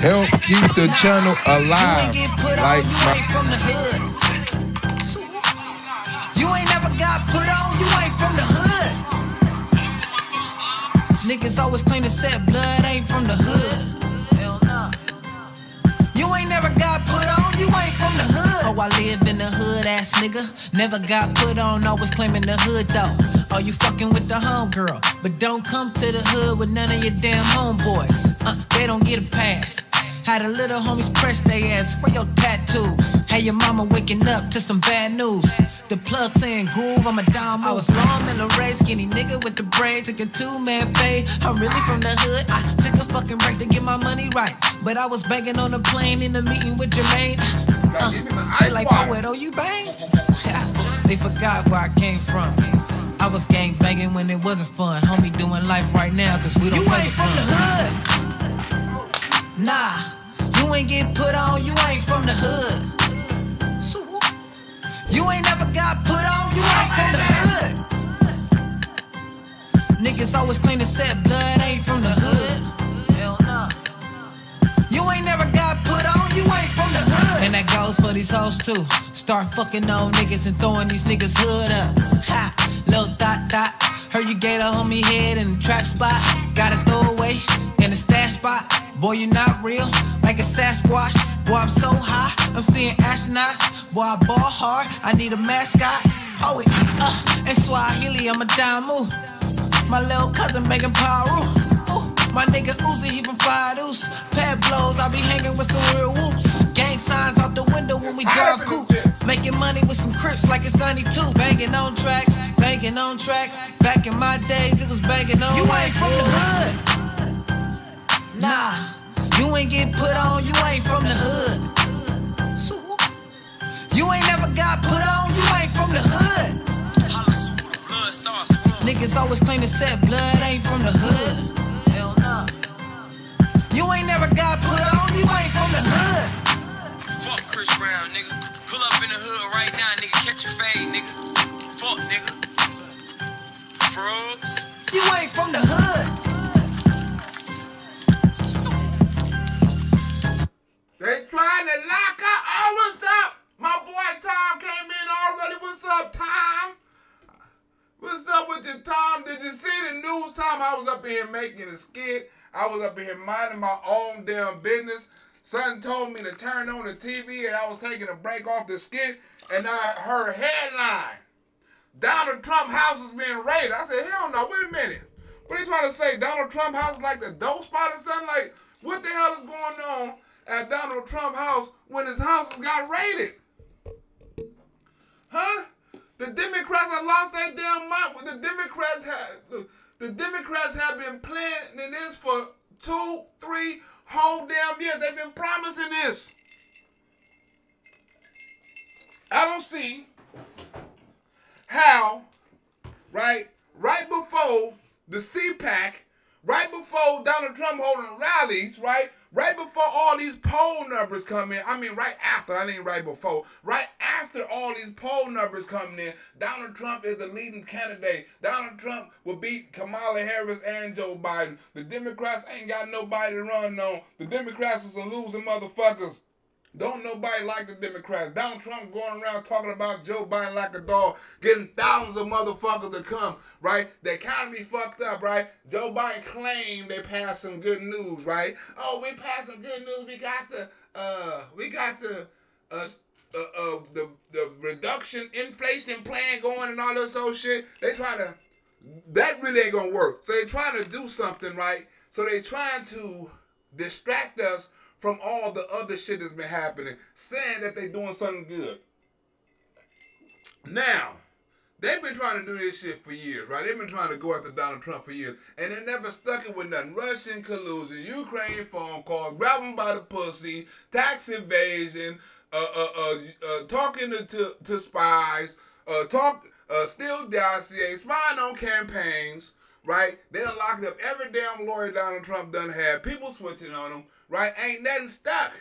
help keep the channel alive. Like my from the hood. You ain't never got put on, you ain't from the hood. Niggas always claim to set blood ain't from the hood. Hell nah. You ain't never got put on, you ain't from the hood. Oh, I live in the hood, ass nigga. Never got put on, always claiming the hood though. Oh, you fucking with the homegirl, but don't come to the hood with none of your damn homeboys. They don't get a pass. Had the little homies press they ass for your tattoos. Hey, your mama waking up to some bad news. The plug saying groove, I'm a dime. I was long in the race, skinny nigga with the braid. Took a 2-man fade, I'm really from the hood. I took a fucking break to get my money right, but I was banging on the plane in the meeting with Jermaine. They like, oh, where do you bang? They forgot where I came from. I was gang banging when it wasn't fun. Homie doing life right now, cause we don't play from the hood. Nah, you ain't get put on, you ain't from the hood. So, you ain't never got put on, you ain't from the hood. Niggas always claim to set blood ain't from the hood. Hell nah. You ain't never got put on, you ain't from the hood. And that goes for these hoes too. Start fucking on niggas and throwing these niggas hood up. Ha, little dot dot. Heard you gave a homie head in the trap spot. Got a throwaway in the stash spot. Boy, you not real, like a Sasquatch. Boy, I'm so high, I'm seeing astronauts. Boy, I ball hard, I need a mascot. Oh, it, and Swahili, I'm a damu. My little cousin making paru. My nigga Uzi, he from Fire Deuce. Pad blows, I be hanging with some real whoops. Gang signs out the window when we drive coupes. Making money with some crips like it's 92. Banging on tracks, banging on tracks. Back in my days, it was banging on. You ain't from the hood. Nah, you ain't get put on, you ain't from the hood. So, you ain't never got put on, you ain't from the hood. Niggas always claim to set blood ain't from the hood. Hell nah. You ain't never got put on, you ain't from the hood. Fuck Chris Brown, nigga. Pull up in the hood right now, nigga. Catch a fade, nigga. Fuck, nigga. Frogs. You ain't from the hood. They trying to lock her. Oh, what's up? My boy Tom came in already. What's up, Tom? What's up with you, Tom? Did you see the news, Tom? I was up in here making a skit. I was up in here minding my own damn business. Son told me to turn on the TV, and I was taking a break off the skit, and I heard headline: Donald Trump house is being raided. I said, hell no, wait a minute. What are you trying to say? Donald Trump house is like the dope spot or something? Like, what the hell is going on at Donald Trump house when his house got raided? Huh? The Democrats have lost their damn mind. The Democrats have been planning this for 2-3 whole damn years. They've been promising this. I don't see how, right before the CPAC, right before Donald Trump holding rallies, right before all these poll numbers come in, right after, I mean right before, right after all these poll numbers coming in, Donald Trump is the leading candidate. Donald Trump will beat Kamala Harris and Joe Biden. The Democrats ain't got nobody to run on. The Democrats are some losing motherfuckers. Don't nobody like the Democrats. Donald Trump going around talking about Joe Biden like a dog, getting thousands of motherfuckers to come, right? The economy fucked up, right? Joe Biden claimed they passed some good news, right? Oh, we passed some good news. We got the reduction inflation plan going and all this old shit. That really ain't gonna work. So they trying to do something, right? So they trying to distract us from all the other shit that's been happening, saying that they doing something good. Now, they've been trying to do this shit for years, right? They've been trying to go after Donald Trump for years, and they never stuck it with nothing. Russian collusion, Ukraine phone calls, grab them by the pussy, tax evasion, talking to spies, steal dossiers, spying on campaigns, right? They done locked up every damn lawyer Donald Trump done had, people switching on him, right? Ain't nothing stuck.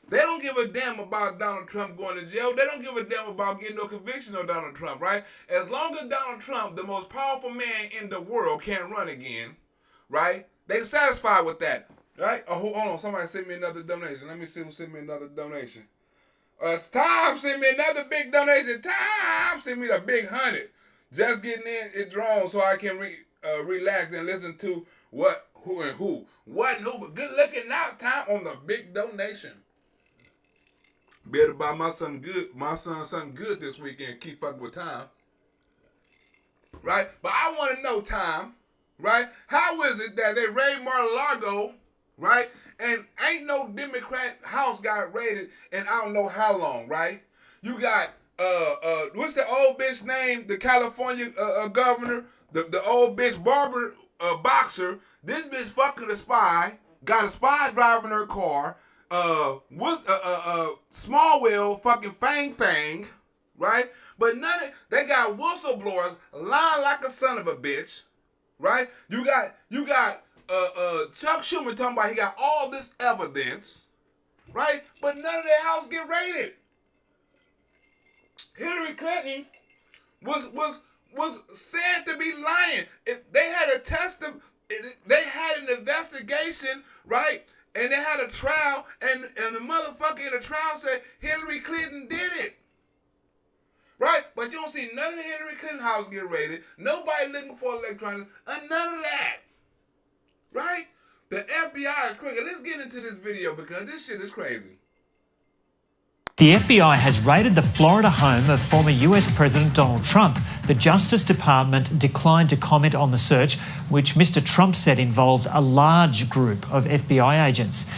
They don't give a damn about Donald Trump going to jail. They don't give a damn about getting no conviction on Donald Trump, right? As long as Donald Trump, the most powerful man in the world, can't run again, right? They satisfied with that. Right? Oh, hold on. Somebody sent me another donation. Let me see who sent me another donation. Tom sent me another big donation. Tom sent me the big 100. Just getting in it drawn so I can relax and listen to what, who, and who. What and who, but good looking out, Tom, on the big donation. Better buy my son something good this weekend. Keep fucking with Tom. Right? But I want to know, Tom, right? How is it that they raid Mar-Lago, right? And ain't no Democrat house got raided in I don't know how long, right? You got, what's the old bitch name? The California governor, the old bitch barber boxer. This bitch fucking a spy, got a spy driving her car. Small wheel, fucking Fang, right? But they got whistleblowers lying like a son of a bitch, right? You got Chuck Schumer talking about he got all this evidence, right? But none of their house get raided. Hillary Clinton was said to be lying. They had a they had an investigation, right? And they had a trial, and the motherfucker in the trial said Hillary Clinton did it. Right? But you don't see none of the Hillary Clinton house get raided. Nobody looking for electronics. And none of that. Right? The FBI is crazy. Let's get into this video because this shit is crazy. The FBI has raided the Florida home of former US President Donald Trump. The Justice Department declined to comment on the search, which Mr. Trump said involved a large group of FBI agents.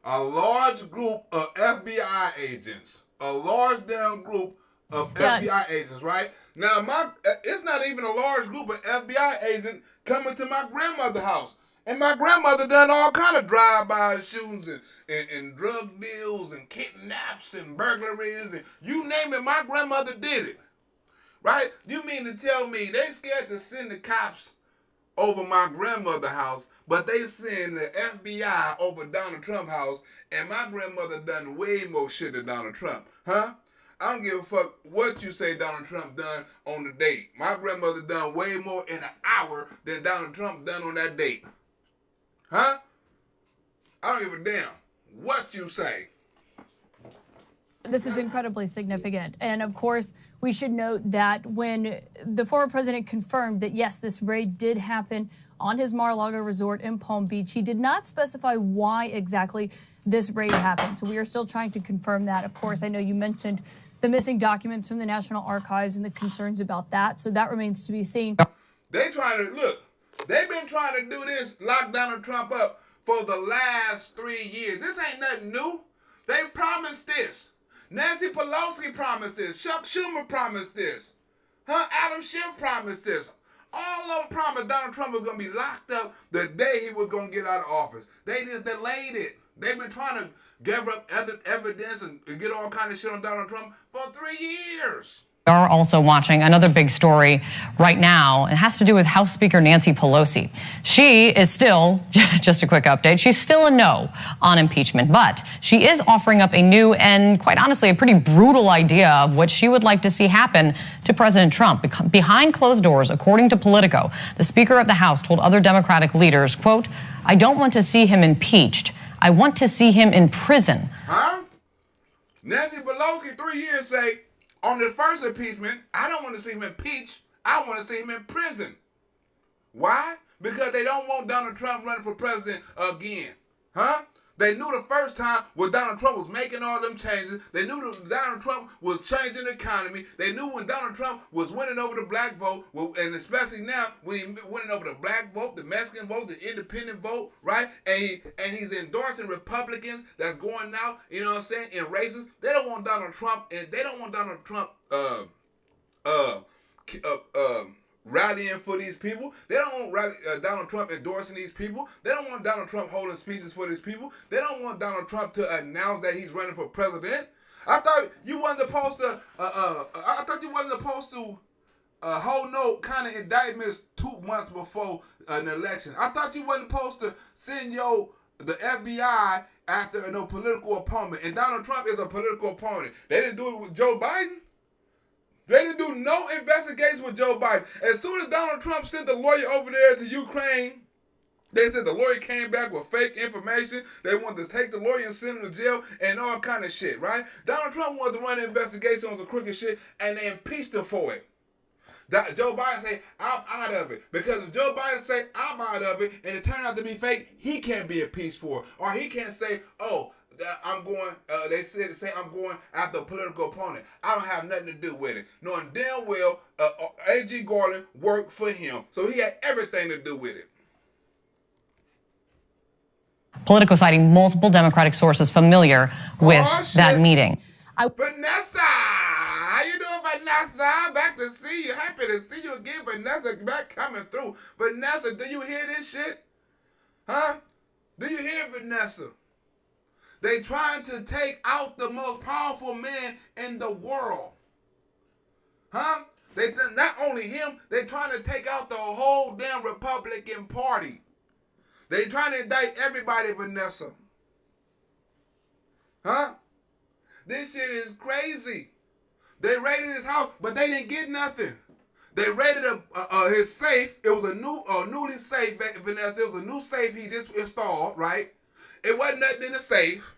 A large group of FBI agents. A large damn group of FBI agents, right? Now, it's not even a large group of FBI agents coming to my grandmother's house. And my grandmother done all kind of drive-by shootings and drug deals and kidnaps and burglaries and you name it, my grandmother did it. Right? You mean to tell me they scared to send the cops over my grandmother's house, but they send the FBI over Donald Trump's house, and my grandmother done way more shit than Donald Trump. Huh? I don't give a fuck what you say Donald Trump done on the date. My grandmother done way more in an hour than Donald Trump done on that date. Huh? I don't give a damn what you say. This is incredibly significant. And of course, we should note that when the former president confirmed that, yes, this raid did happen on his Mar-a-Lago resort in Palm Beach, he did not specify why exactly this raid happened. So we are still trying to confirm that. Of course, I know you mentioned the missing documents from the National Archives and the concerns about that. So that remains to be seen. They trying to, look, they've been trying to do this, lock Donald Trump up for the last 3 years. This ain't nothing new. They promised this. Nancy Pelosi promised this. Chuck Schumer promised this. Adam Schiff promised this. All of them promised Donald Trump was going to be locked up the day he was going to get out of office. They just delayed it. They've been trying to gather up evidence and get all kind of shit on Donald Trump for 3 years. We are also watching another big story right now. It has to do with House Speaker Nancy Pelosi. She is still, just a quick update, she's still a no on impeachment, but she is offering up a new and, quite honestly, a pretty brutal idea of what she would like to see happen to President Trump. Behind closed doors, according to Politico, the Speaker of the House told other Democratic leaders, quote, "I don't want to see him impeached. I want to see him in prison." Huh? Nancy Pelosi, 3 years, say, on the first impeachment, I don't want to see him impeached. I want to see him in prison. Why? Because they don't want Donald Trump running for president again. Huh? They knew the first time when Donald Trump was making all them changes. They knew that Donald Trump was changing the economy. They knew when Donald Trump was winning over the black vote, and especially now when he's winning over the black vote, the Mexican vote, the independent vote, right? And he's endorsing Republicans that's going out, you know what I'm saying, in races. They don't want Donald Trump, and they don't want Donald Trump rallying for these people. They don't want Donald Trump endorsing these people. They don't want Donald Trump holding speeches for these people. They don't want Donald Trump to announce that he's running for president. I thought you wasn't supposed to. Hold no kind of indictments 2 months before an election. I thought you wasn't supposed to send the FBI after no political opponent. And Donald Trump is a political opponent. They didn't do it with Joe Biden. They didn't do no investigation with Joe Biden. As soon as Donald Trump sent the lawyer over there to Ukraine, They said the lawyer came back with fake information. They wanted to take the lawyer and send him to jail and all kind of shit, right? Donald Trump wanted to run an investigation on some crooked shit, and they impeached him for it. Joe Biden say, I'm out of it. Because if Joe Biden say, I'm out of it, and it turned out to be fake, he can't be impeached for it. Or he can't say, oh, I'm going, they said to say I'm going after a political opponent. I don't have nothing to do with it. Knowing damn well A.G. Garland worked for him. So he had everything to do with it. Politico citing multiple Democratic sources familiar with that meeting. Vanessa! How you doing, Vanessa? Back to see you. Happy to see you again, Vanessa. Back coming through. Vanessa, do you hear this shit? Huh? Do you hear Vanessa? They trying to take out the most powerful man in the world. Huh? Not only him, they trying to take out the whole damn Republican Party. They trying to indict everybody, Vanessa. Huh? This shit is crazy. They raided his house, but they didn't get nothing. They raided his safe. It was a newly safe, Vanessa. It was a new safe he just installed, right? It wasn't nothing in the safe.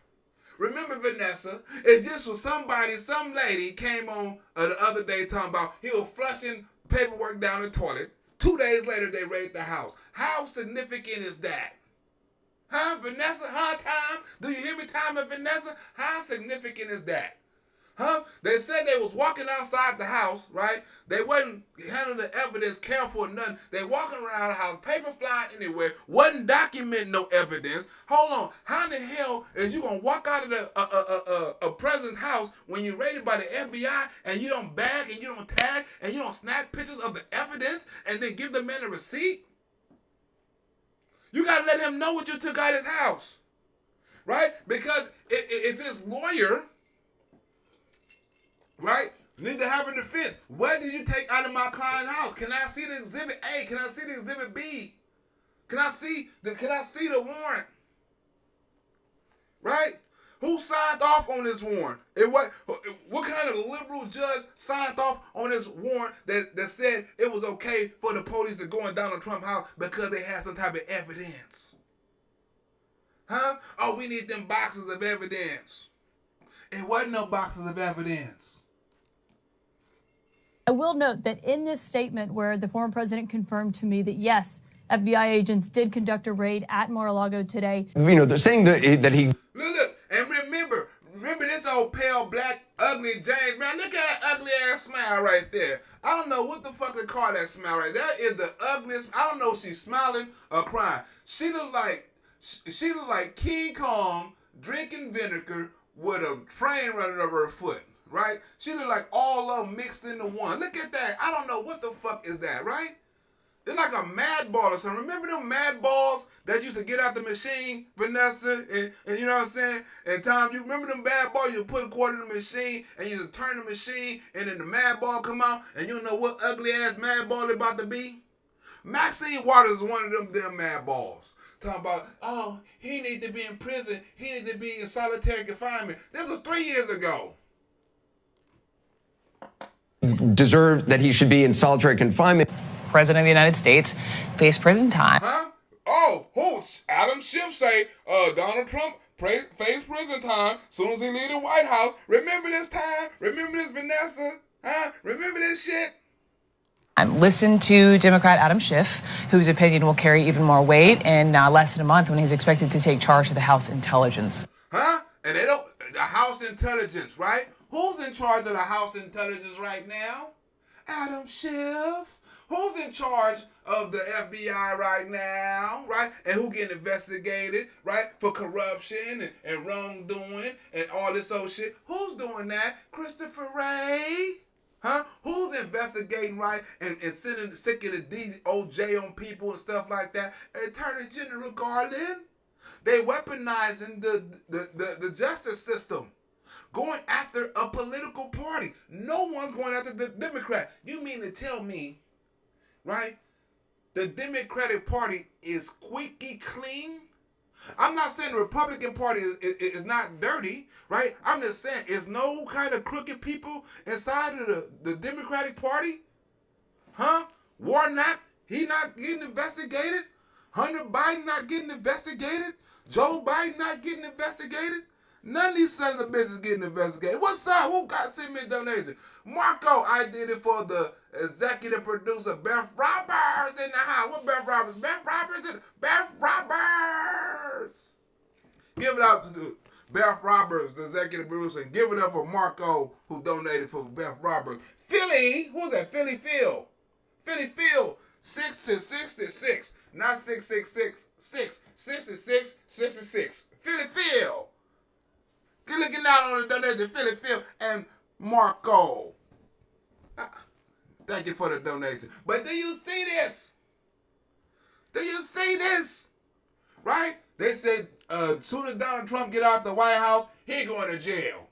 Remember, Vanessa, it just was some lady came on the other day talking about he was flushing paperwork down the toilet. 2 days later, they raided the house. How significant is that? Huh, Vanessa? Huh, Time? Do you hear me, Time and Vanessa? How significant is that? Huh? They said they was walking outside the house, right? They wasn't handling the evidence careful or nothing. They walking around the house, paper flying anywhere, wasn't documenting no evidence. Hold on. How in the hell is you going to walk out of a president's house when you're raided by the FBI and you don't bag and you don't tag and you don't snap pictures of the evidence and then give the man a receipt? You got to let him know what you took out of his house, right? Because if his lawyer, right, need to have a defense. What did you take out of my client's house? Can I see the exhibit A? Can I see the exhibit B? Can I see the warrant? Right? Who signed off on this warrant? What kind of liberal judge signed off on this warrant that said it was okay for the police to go in Donald Trump's house because they had some type of evidence? Huh? Oh, we need them boxes of evidence. It wasn't no boxes of evidence. I will note that in this statement where the former president confirmed to me that, yes, FBI agents did conduct a raid at Mar-a-Lago today. You know, they're saying that he... Look, and remember this old pale, black, ugly James Brown. Look at that ugly ass smile right there. I don't know what the fuck they call that smile right there. That is the ugliest. I don't know if she's smiling or crying. She look like King Kong drinking vinegar with a train running over her foot. Right? She look like all of them mixed into one. Look at that. I don't know what the fuck is that, right? It's like a mad ball or something. Remember them mad balls that used to get out the machine, Vanessa? And you know what I'm saying? And Tom, you remember them mad balls? You put a quarter in the machine and you turn the machine and then the mad ball come out and you don't know what ugly ass mad ball it's about to be? Maxine Waters is one of them damn mad balls. Talking about, oh, he need to be in prison. He need to be in solitary confinement. This was 3 years ago. Deserve that he should be in solitary confinement. President of the United States faced prison time. Huh? Oh, who? Adam Schiff say Donald Trump faced prison time soon as he leave the White House. Remember this time? Remember this, Vanessa? Huh? Remember this shit? Listen to Democrat Adam Schiff, whose opinion will carry even more weight in less than a month when he's expected to take charge of the House Intelligence. Huh? And the House Intelligence, right? Who's in charge of the House Intelligence right now? Adam Schiff. Who's in charge of the FBI right now, right? And who getting investigated, right? For corruption and wrongdoing and all this old shit. Who's doing that? Christopher Wray. Huh? Who's investigating, right? And sticking the DOJ on people and stuff like that? Attorney General Garland. They weaponizing the justice system. Going after a political party. No one's going after the Democrat. You mean to tell me, right, the Democratic Party is squeaky clean? I'm not saying the Republican Party is not dirty, right? I'm just saying, is no kind of crooked people inside of the Democratic Party? Huh? Warnock, he not getting investigated? Hunter Biden not getting investigated? Joe Biden not getting investigated? None of these sons of bitches getting investigated. What's up? Who got sent me a donation? Marco, I did it for the executive producer, Beth Roberts in the house. What Beth Roberts? Beth Roberts. Beth Roberts. Give it up to Beth Roberts, the executive producer, and give it up for Marco, who donated for Beth Roberts. Philly, who's that? Philly Phil. Philly Phil, 6-66, not 666, 66. Philly Phil. Get looking out on the donation, Philly Phil and Marco. Thank you for the donation. But do you see this? Do you see this? Right? They said as soon as Donald Trump get out the White House, he going to jail.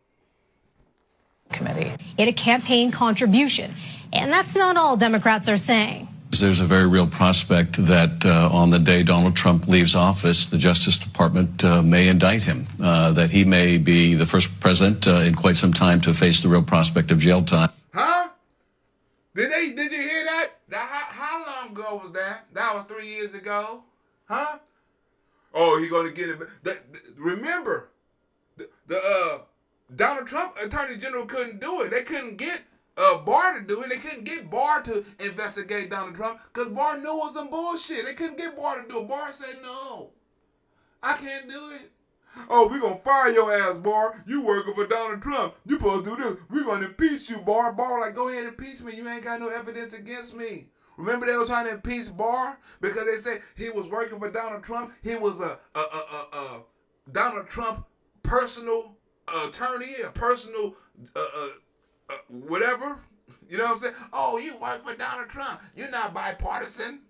Committee. In a campaign contribution. And that's not all Democrats are saying. There's a very real prospect that on the day Donald Trump leaves office, the Justice Department may indict him, that he may be the first president in quite some time to face the real prospect of jail time. Huh? Did you hear that? How long ago was that? That was 3 years ago. Huh? Oh, he going to get it. Remember, the Donald Trump Attorney General couldn't do it. They couldn't get Barr to do it. They couldn't get Barr to investigate Donald Trump because Barr knew it was some bullshit. They couldn't get Barr to do it. Barr said, no, I can't do it. Oh, we going to fire your ass, Barr. You working for Donald Trump. You supposed to do this. We going to impeach you, Barr. Barr like, go ahead and impeach me. You ain't got no evidence against me. Remember they were trying to impeach Barr because they said he was working for Donald Trump. He was a Donald Trump personal attorney, a personal whatever. You know what I'm saying? Oh, you work for Donald Trump. You're not bipartisan.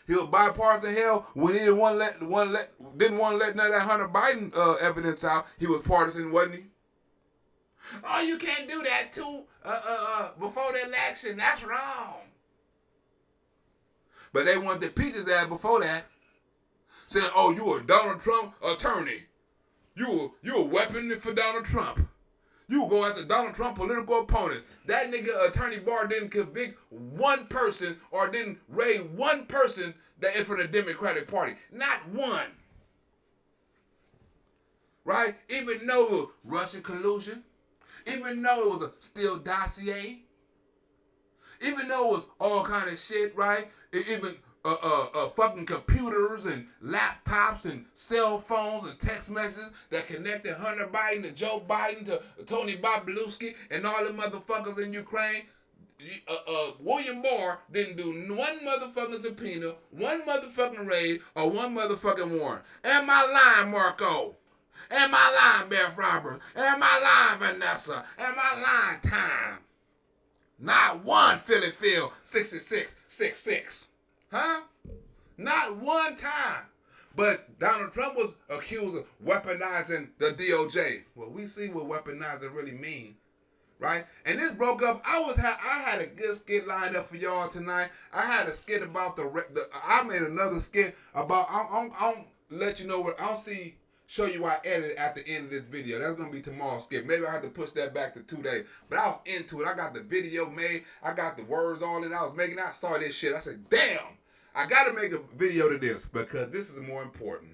He was bipartisan hell when he didn't want to let none of that Hunter Biden evidence out. He was partisan, wasn't he? Oh, you can't do that too before the election. That's wrong. But they wanted to impeach his ass before that. Saying, oh, you a Donald Trump attorney. You a weapon for Donald Trump. You go after Donald Trump political opponents. That nigga Attorney Barr didn't convict one person or didn't raise one person that is for the Democratic Party. Not one. Right? Even though it was Russian collusion. Even though it was a Steele dossier. Even though it was all kind of shit, right? Even fucking computers and laptops and cell phones and text messages that connected Hunter Biden to Joe Biden to Tony Bobulinski and all the motherfuckers in Ukraine. William Barr didn't do one motherfucking subpoena, one motherfucking raid, or one motherfucking warrant. Am I lying, Marco? Am I lying, Beth Roberts? Am I lying, Vanessa? Am I lying, Time? Not one, Philly Phil, 6666. Huh? Not one time. But Donald Trump was accused of weaponizing the DOJ. Well, we see what weaponizing really mean, right? And this broke up. I had a good skit lined up for y'all tonight. I had a skit about I made another skit about. I'll let you know what I'll see. Show you I edited at the end of this video. That's gonna be tomorrow's skit. Maybe I have to push that back to 2 days. But I was into it. I got the video made. I got the words all in. I was making. I saw this shit. I said, damn. I gotta make a video to this because this is more important.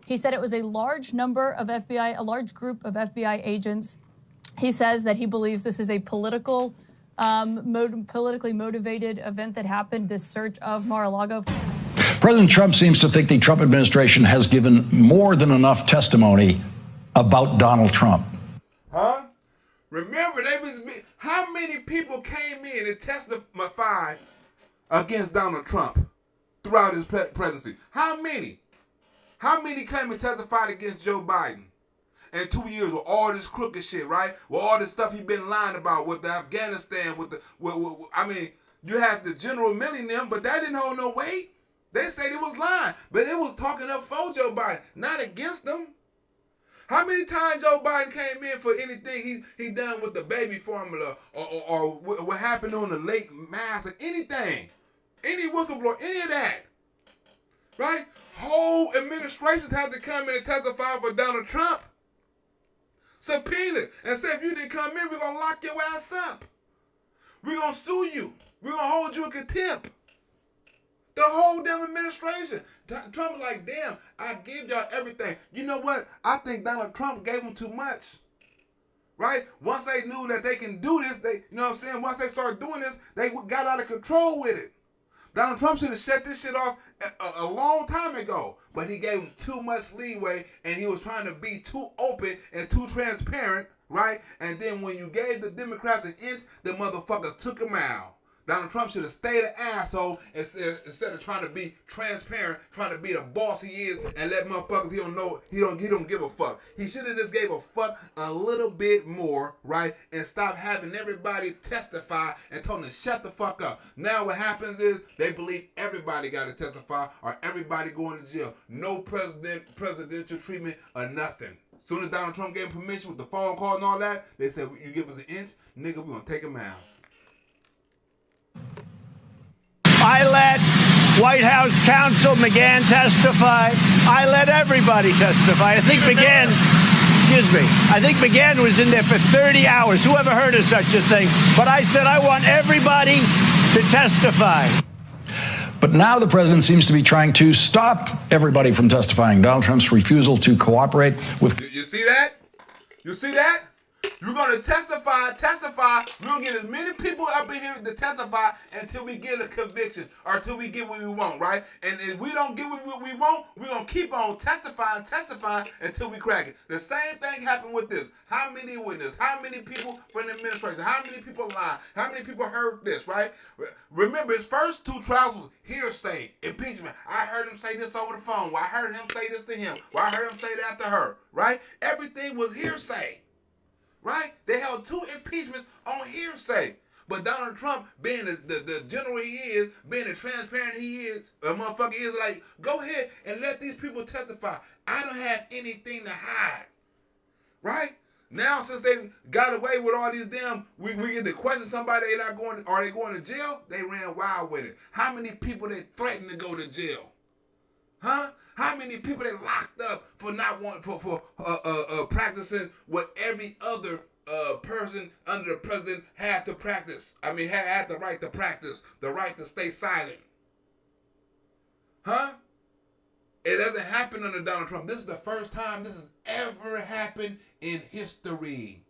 He said it was a large group of FBI agents. He says that he believes this is a politically motivated event that happened, this search of Mar-a-Lago. President Trump seems to think the Trump administration has given more than enough testimony about Donald Trump. Huh? Remember, how many people came in and testified against Donald Trump throughout his presidency? How many? How many came and testified against Joe Biden in 2 years with all this crooked shit, right? With all this stuff he's been lying about with the Afghanistan, you had the General Milley and them, but that didn't hold no weight. They said it was lying, but it was talking up for Joe Biden, not against them. How many times Joe Biden came in for anything he done with the baby formula or what happened on the Lake Mass or anything? Any whistleblower, any of that, right? Whole administrations had to come in and testify for Donald Trump. Subpoena and say, if you didn't come in, we're going to lock your ass up. We're going to sue you. We're going to hold you in contempt. The whole damn administration. Trump was like, damn, I give y'all everything. You know what? I think Donald Trump gave them too much. Right? Once they knew that they can do this, you know what I'm saying? Once they started doing this, they got out of control with it. Donald Trump should have shut this shit off a long time ago. But he gave him too much leeway, and he was trying to be too open and too transparent, right? And then when you gave the Democrats an inch, the motherfuckers took him out. Donald Trump should have stayed an asshole instead of trying to be transparent, trying to be the boss he is, and let motherfuckers he don't give a fuck. He should have just gave a fuck a little bit more, right? And stop having everybody testify and told them to shut the fuck up. Now what happens is they believe everybody got to testify or everybody going to jail. No presidential treatment or nothing. As soon as Donald Trump gave him permission with the phone call and all that, they said, you give us an inch, nigga, we're going to take him out. I let White House counsel McGahn testify. I let everybody testify. I think McGahn was in there for 30 hours. Who ever heard of such a thing? But I said I want everybody to testify. But now the president seems to be trying to stop everybody from testifying. Donald Trump's refusal to cooperate with... You see that? You see that? You're going to testify. We're going to get as many people up in here to testify until we get a conviction or until we get what we want, right? And if we don't get what we want, we're going to keep on testifying until we crack it. The same thing happened with this. How many witnesses? How many people from the administration? How many people lied? How many people heard this, right? Remember, his first two trials was hearsay, impeachment. I heard him say this over the phone. Well, I heard him say this to him. Well, I heard him say that to her, right? Everything was hearsay. Right? They held two impeachments on hearsay. But Donald Trump, being the general he is, being the transparent he is, a motherfucker is like, go ahead and let these people testify. I don't have anything to hide. Right? Now, since they got away with all these damn, we get to question somebody, are they going to jail? They ran wild with it. How many people they threatened to go to jail? Huh? How many people they locked up for not wanting for practicing what every other person under the president had to practice? I mean, had the right to practice, the right to stay silent. Huh? It doesn't happen under Donald Trump. This is the first time this has ever happened in history.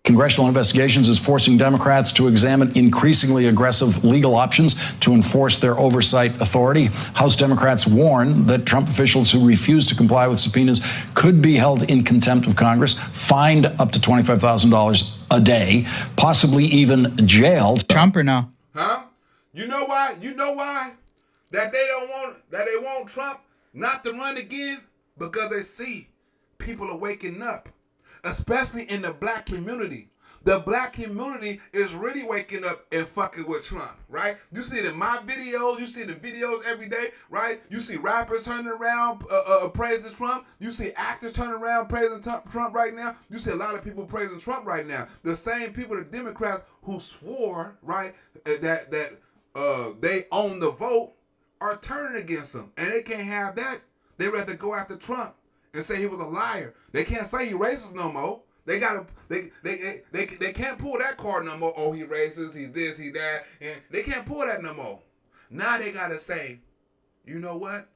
Congressional investigations is forcing Democrats to examine increasingly aggressive legal options to enforce their oversight authority. House Democrats warn that Trump officials who refuse to comply with subpoenas could be held in contempt of Congress, fined up to $25,000 a day, possibly even jailed. Trump or no? Huh? You know why? That they want Trump not to run again? Because they see people are waking up. Especially in the black community. The black community is really waking up and fucking with Trump, right? You see it in my videos. You see the videos every day, right? You see rappers turning around praising Trump. You see actors turning around praising Trump right now. You see a lot of people praising Trump right now. The same people, the Democrats who swore, right, that they own the vote are turning against him. And they can't have that. They rather go after Trump and say he was a liar. They can't say he racist no more. They can't pull that card no more. Oh, he racist, he's this, he that. And they can't pull that no more. Now they gotta say, you know what?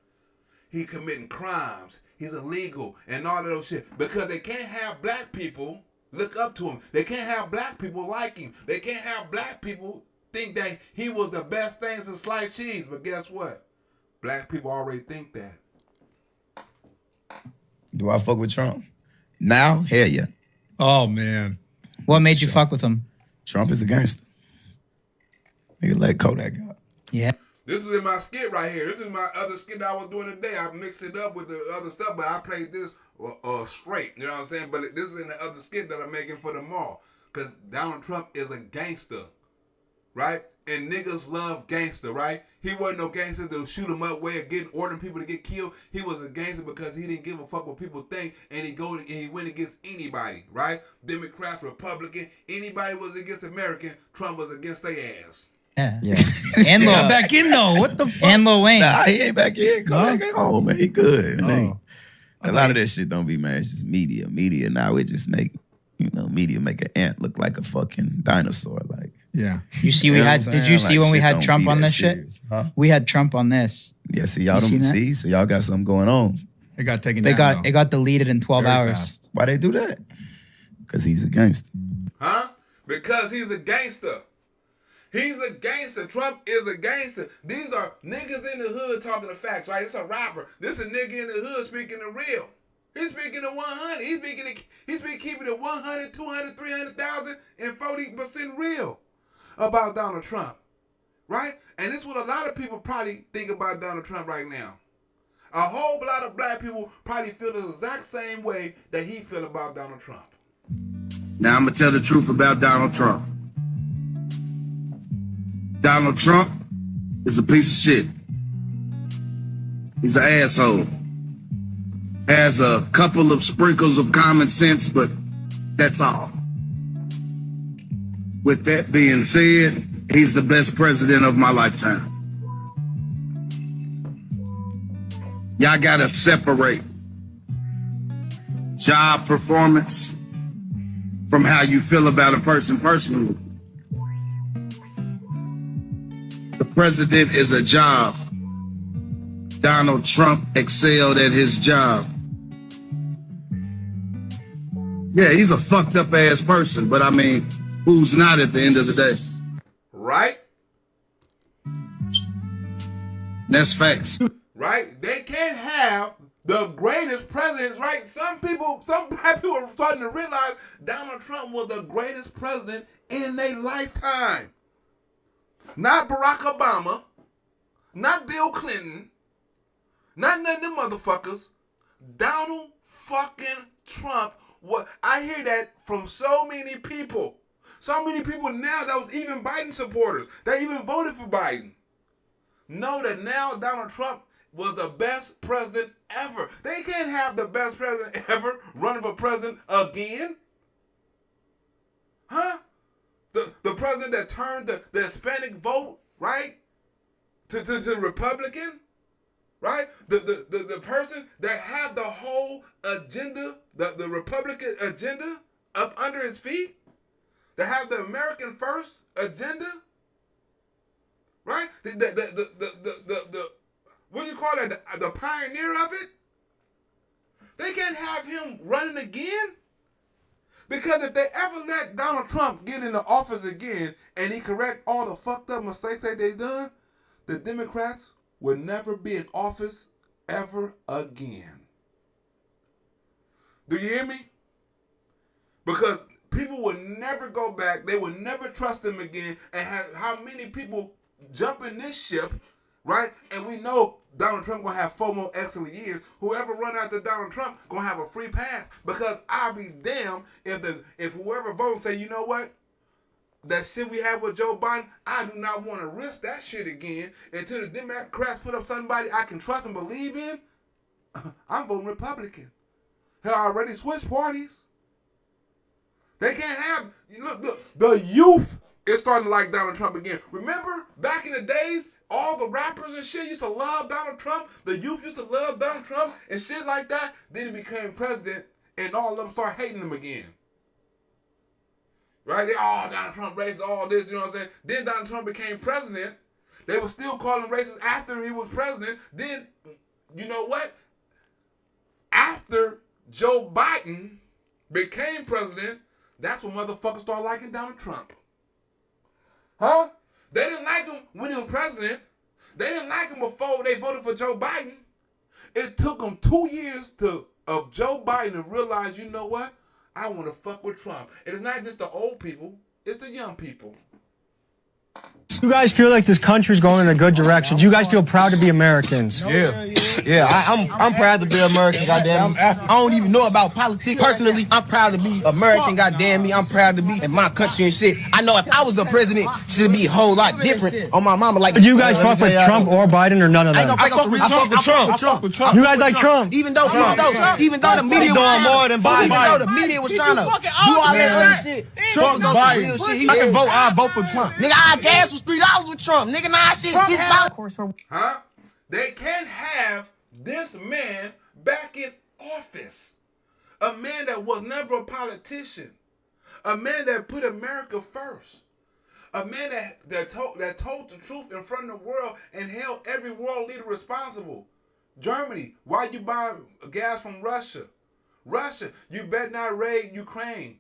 He committing crimes. He's illegal and all of those shit. Because they can't have black people look up to him. They can't have black people like him. They can't have black people think that he was the best thing since sliced cheese. But guess what? Black people already think that. Do I fuck with Trump? Now? Hell yeah. Oh, man. What made you fuck with him? Trump is a gangster. Nigga let Kodak go. Yeah. This is in my skit right here. This is my other skit that I was doing today. I mixed it up with the other stuff, but I played this straight. You know what I'm saying? But this is in the other skit that I'm making for the mall. Because Donald Trump is a gangster. Right? And niggas love gangster, right? He wasn't no gangster to shoot him up way of ordering people to get killed. He was a gangster because he didn't give a fuck what people think, and he went against anybody, right? Democrats, Republican, anybody was against American, Trump was against their ass. Yeah. And Lil back in though. What the fuck? And Lil Wayne. Nah, he ain't back in. Go back home, man. He good. Oh. A lot of that shit don't be, man. It's just media. Media now, it just make, media make an ant look like a fucking dinosaur. Like, Yeah. You see, we had. Did you see when we had Trump on this shit? Huh? We had Trump on this. Yeah, see, y'all don't see, so y'all got something going on. It got taken They down. got it got deleted in 12 hours. Fast. Why they do that? Because he's a gangster. Huh? Because he's a gangster. He's a gangster. Trump is a gangster. These are niggas in the hood talking the facts, right? It's a rapper. This is a nigga in the hood speaking the real. He's speaking the 100. He's been keeping it 100, 200, 300,000, and 40% real about Donald Trump, right? And this is what a lot of people probably think about Donald Trump right now. A whole lot of black people probably feel the exact same way that he feel about Donald Trump. Now I'm going to tell the truth about Donald Trump. Donald Trump is a piece of shit. He's an asshole. Has a couple of sprinkles of common sense, but that's all. With that being said, he's the best president of my lifetime. Y'all gotta separate job performance from how you feel about a person personally. The president is a job. Donald Trump excelled at his job. Yeah, he's a fucked up ass person, but I mean, who's not at the end of the day? Right? That's facts. Right? They can't have the greatest presidents, right? Some black people are starting to realize Donald Trump was the greatest president in their lifetime. Not Barack Obama, not Bill Clinton, not none of them motherfuckers. Donald fucking Trump. What I hear that from so many people. So many people now that was even Biden supporters, that even voted for Biden, know that now Donald Trump was the best president ever. They can't have the best president ever running for president again. Huh? The president that turned the Hispanic vote, right, to Republican, right? The person that had the whole agenda, the Republican agenda up under his feet, that have the American First agenda, right? The what do you call that? The pioneer of it. They can't have him running again. Because if they ever let Donald Trump get into office again and he correct all the fucked up mistakes that they done, the Democrats will never be in office ever again. Do you hear me? Because people will never go back. They will never trust him again. And how many people jump in this ship, right? And we know Donald Trump gonna have 4 more excellent years. Whoever run after Donald Trump gonna have a free pass, because I'll be damned if whoever votes say, you know what, that shit we have with Joe Biden, I do not want to risk that shit again. Until the Democrats put up somebody I can trust and believe in, I'm voting Republican. Hell, I already switched parties. They can't have, look, the youth is starting to like Donald Trump again. Remember back in the days, all the rappers and shit used to love Donald Trump. The youth used to love Donald Trump and shit like that. Then he became president and all of them start hating him again. Right? Donald Trump racist, all this, you know what I'm saying? Then Donald Trump became president. They were still calling him racist after he was president. Then, you know what? After Joe Biden became president, that's when motherfuckers start liking Donald Trump. Huh? They didn't like him when he was president. They didn't like him before they voted for Joe Biden. It took them 2 years of Joe Biden to realize, you know what? I want to fuck with Trump. And it's not just the old people, it's the young people. You guys feel like this country's going in a good direction? Do you guys feel proud to be Americans? Yeah, I'm proud to be American, goddamn me. I don't even know about politics. Personally, I'm proud to be American, goddamn me. I'm proud to be in my country and shit. I know if I was the president, it should be a whole lot different on my mama. Like, do you guys fuck with Trump or Biden or none of them? I fuck with Trump. You guys like Trump? Even though the media was more than Biden. Even though the media was trying to do all that other shit. Trump was on real shit. I can vote. I vote for Trump. Nigga, our gas was $3 with Trump. Nigga, nah, shit $6. Of course, we're Huh? They can't have this man back in office. A man that was never a politician. A man that put America first. A man that told the truth in front of the world and held every world leader responsible. Germany, why you buying gas from Russia? Russia, you better not raid Ukraine.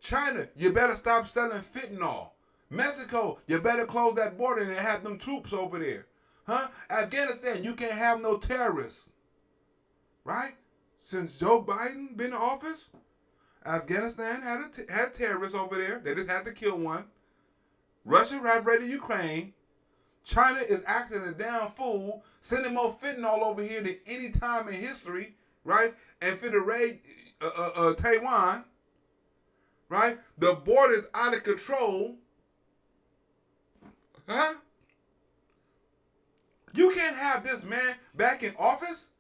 China, you better stop selling fentanyl. Mexico, you better close that border and have them troops over there. Huh? Afghanistan, you can't have no terrorists. Right? Since Joe Biden been in office, Afghanistan had terrorists over there. They just had to kill one. Russia right raided Ukraine. China is acting a damn fool, sending more fentanyl over here than any time in history, right? And for the raid Taiwan, right? The border is out of control. Huh? You can't have this man back in office.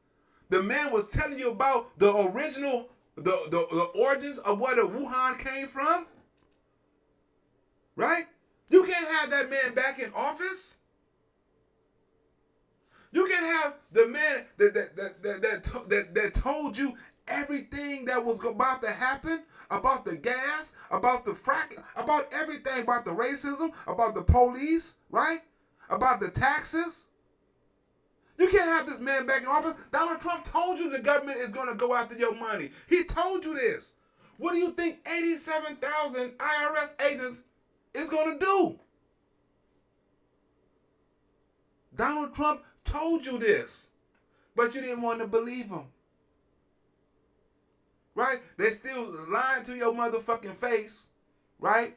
The man was telling you about the original, the origins of where the Wuhan came from. Right? You can't have that man back in office. You can have the man that told you everything that was about to happen, about the gas, about the fracking, about everything, about the racism, about the police, right? About the taxes. You can't have this man back in office. Donald Trump told you the government is going to go after your money. He told you this. What do you think 87,000 IRS agents is going to do? Donald Trump told you this, but you didn't want to believe him. Right? They still lying to your motherfucking face, right?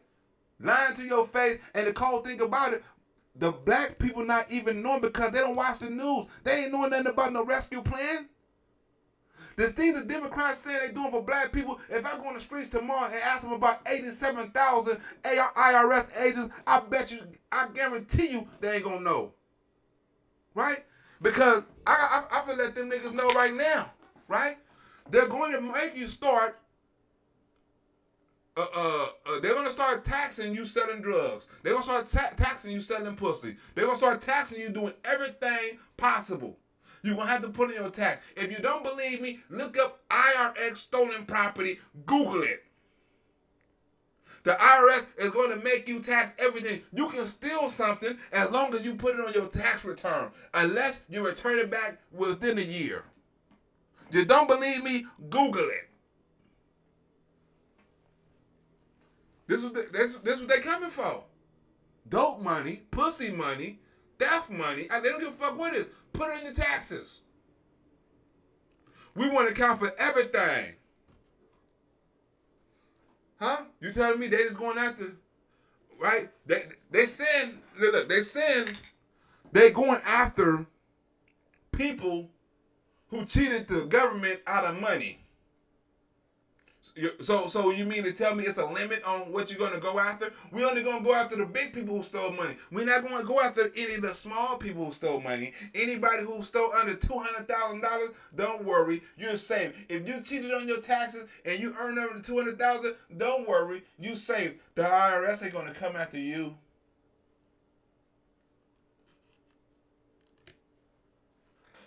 Lying to your face. And the cold thing about it, the black people not even knowing because they don't watch the news. They ain't knowing nothing about no rescue plan. The things the Democrats say they doing for black people, if I go on the streets tomorrow and ask them about 87,000 IRS agents, I guarantee you they ain't gonna know. Right? Because I feel let them niggas know right now, right? They're going to make you start, they're going to start taxing you selling drugs. They're going to start taxing you selling pussy. They're going to start taxing you doing everything possible. You're going to have to put in your tax. If you don't believe me, look up IRS stolen property. Google it. The IRS is going to make you tax everything. You can steal something as long as you put it on your tax return, unless you return it back within a year. You don't believe me? Google it. This is what they coming for. Dope money, pussy money, theft money. They don't give a fuck what it is. Put it in the taxes. We want to account for everything. Huh? You telling me they just going after, right? They going after people who cheated the government out of money. So you mean to tell me it's a limit on what you're going to go after? We're only going to go after the big people who stole money. We're not going to go after any of the small people who stole money. Anybody who stole under $200,000, don't worry, you're safe. If you cheated on your taxes and you earned over $200,000, don't worry, you safe. The IRS ain't going to come after you.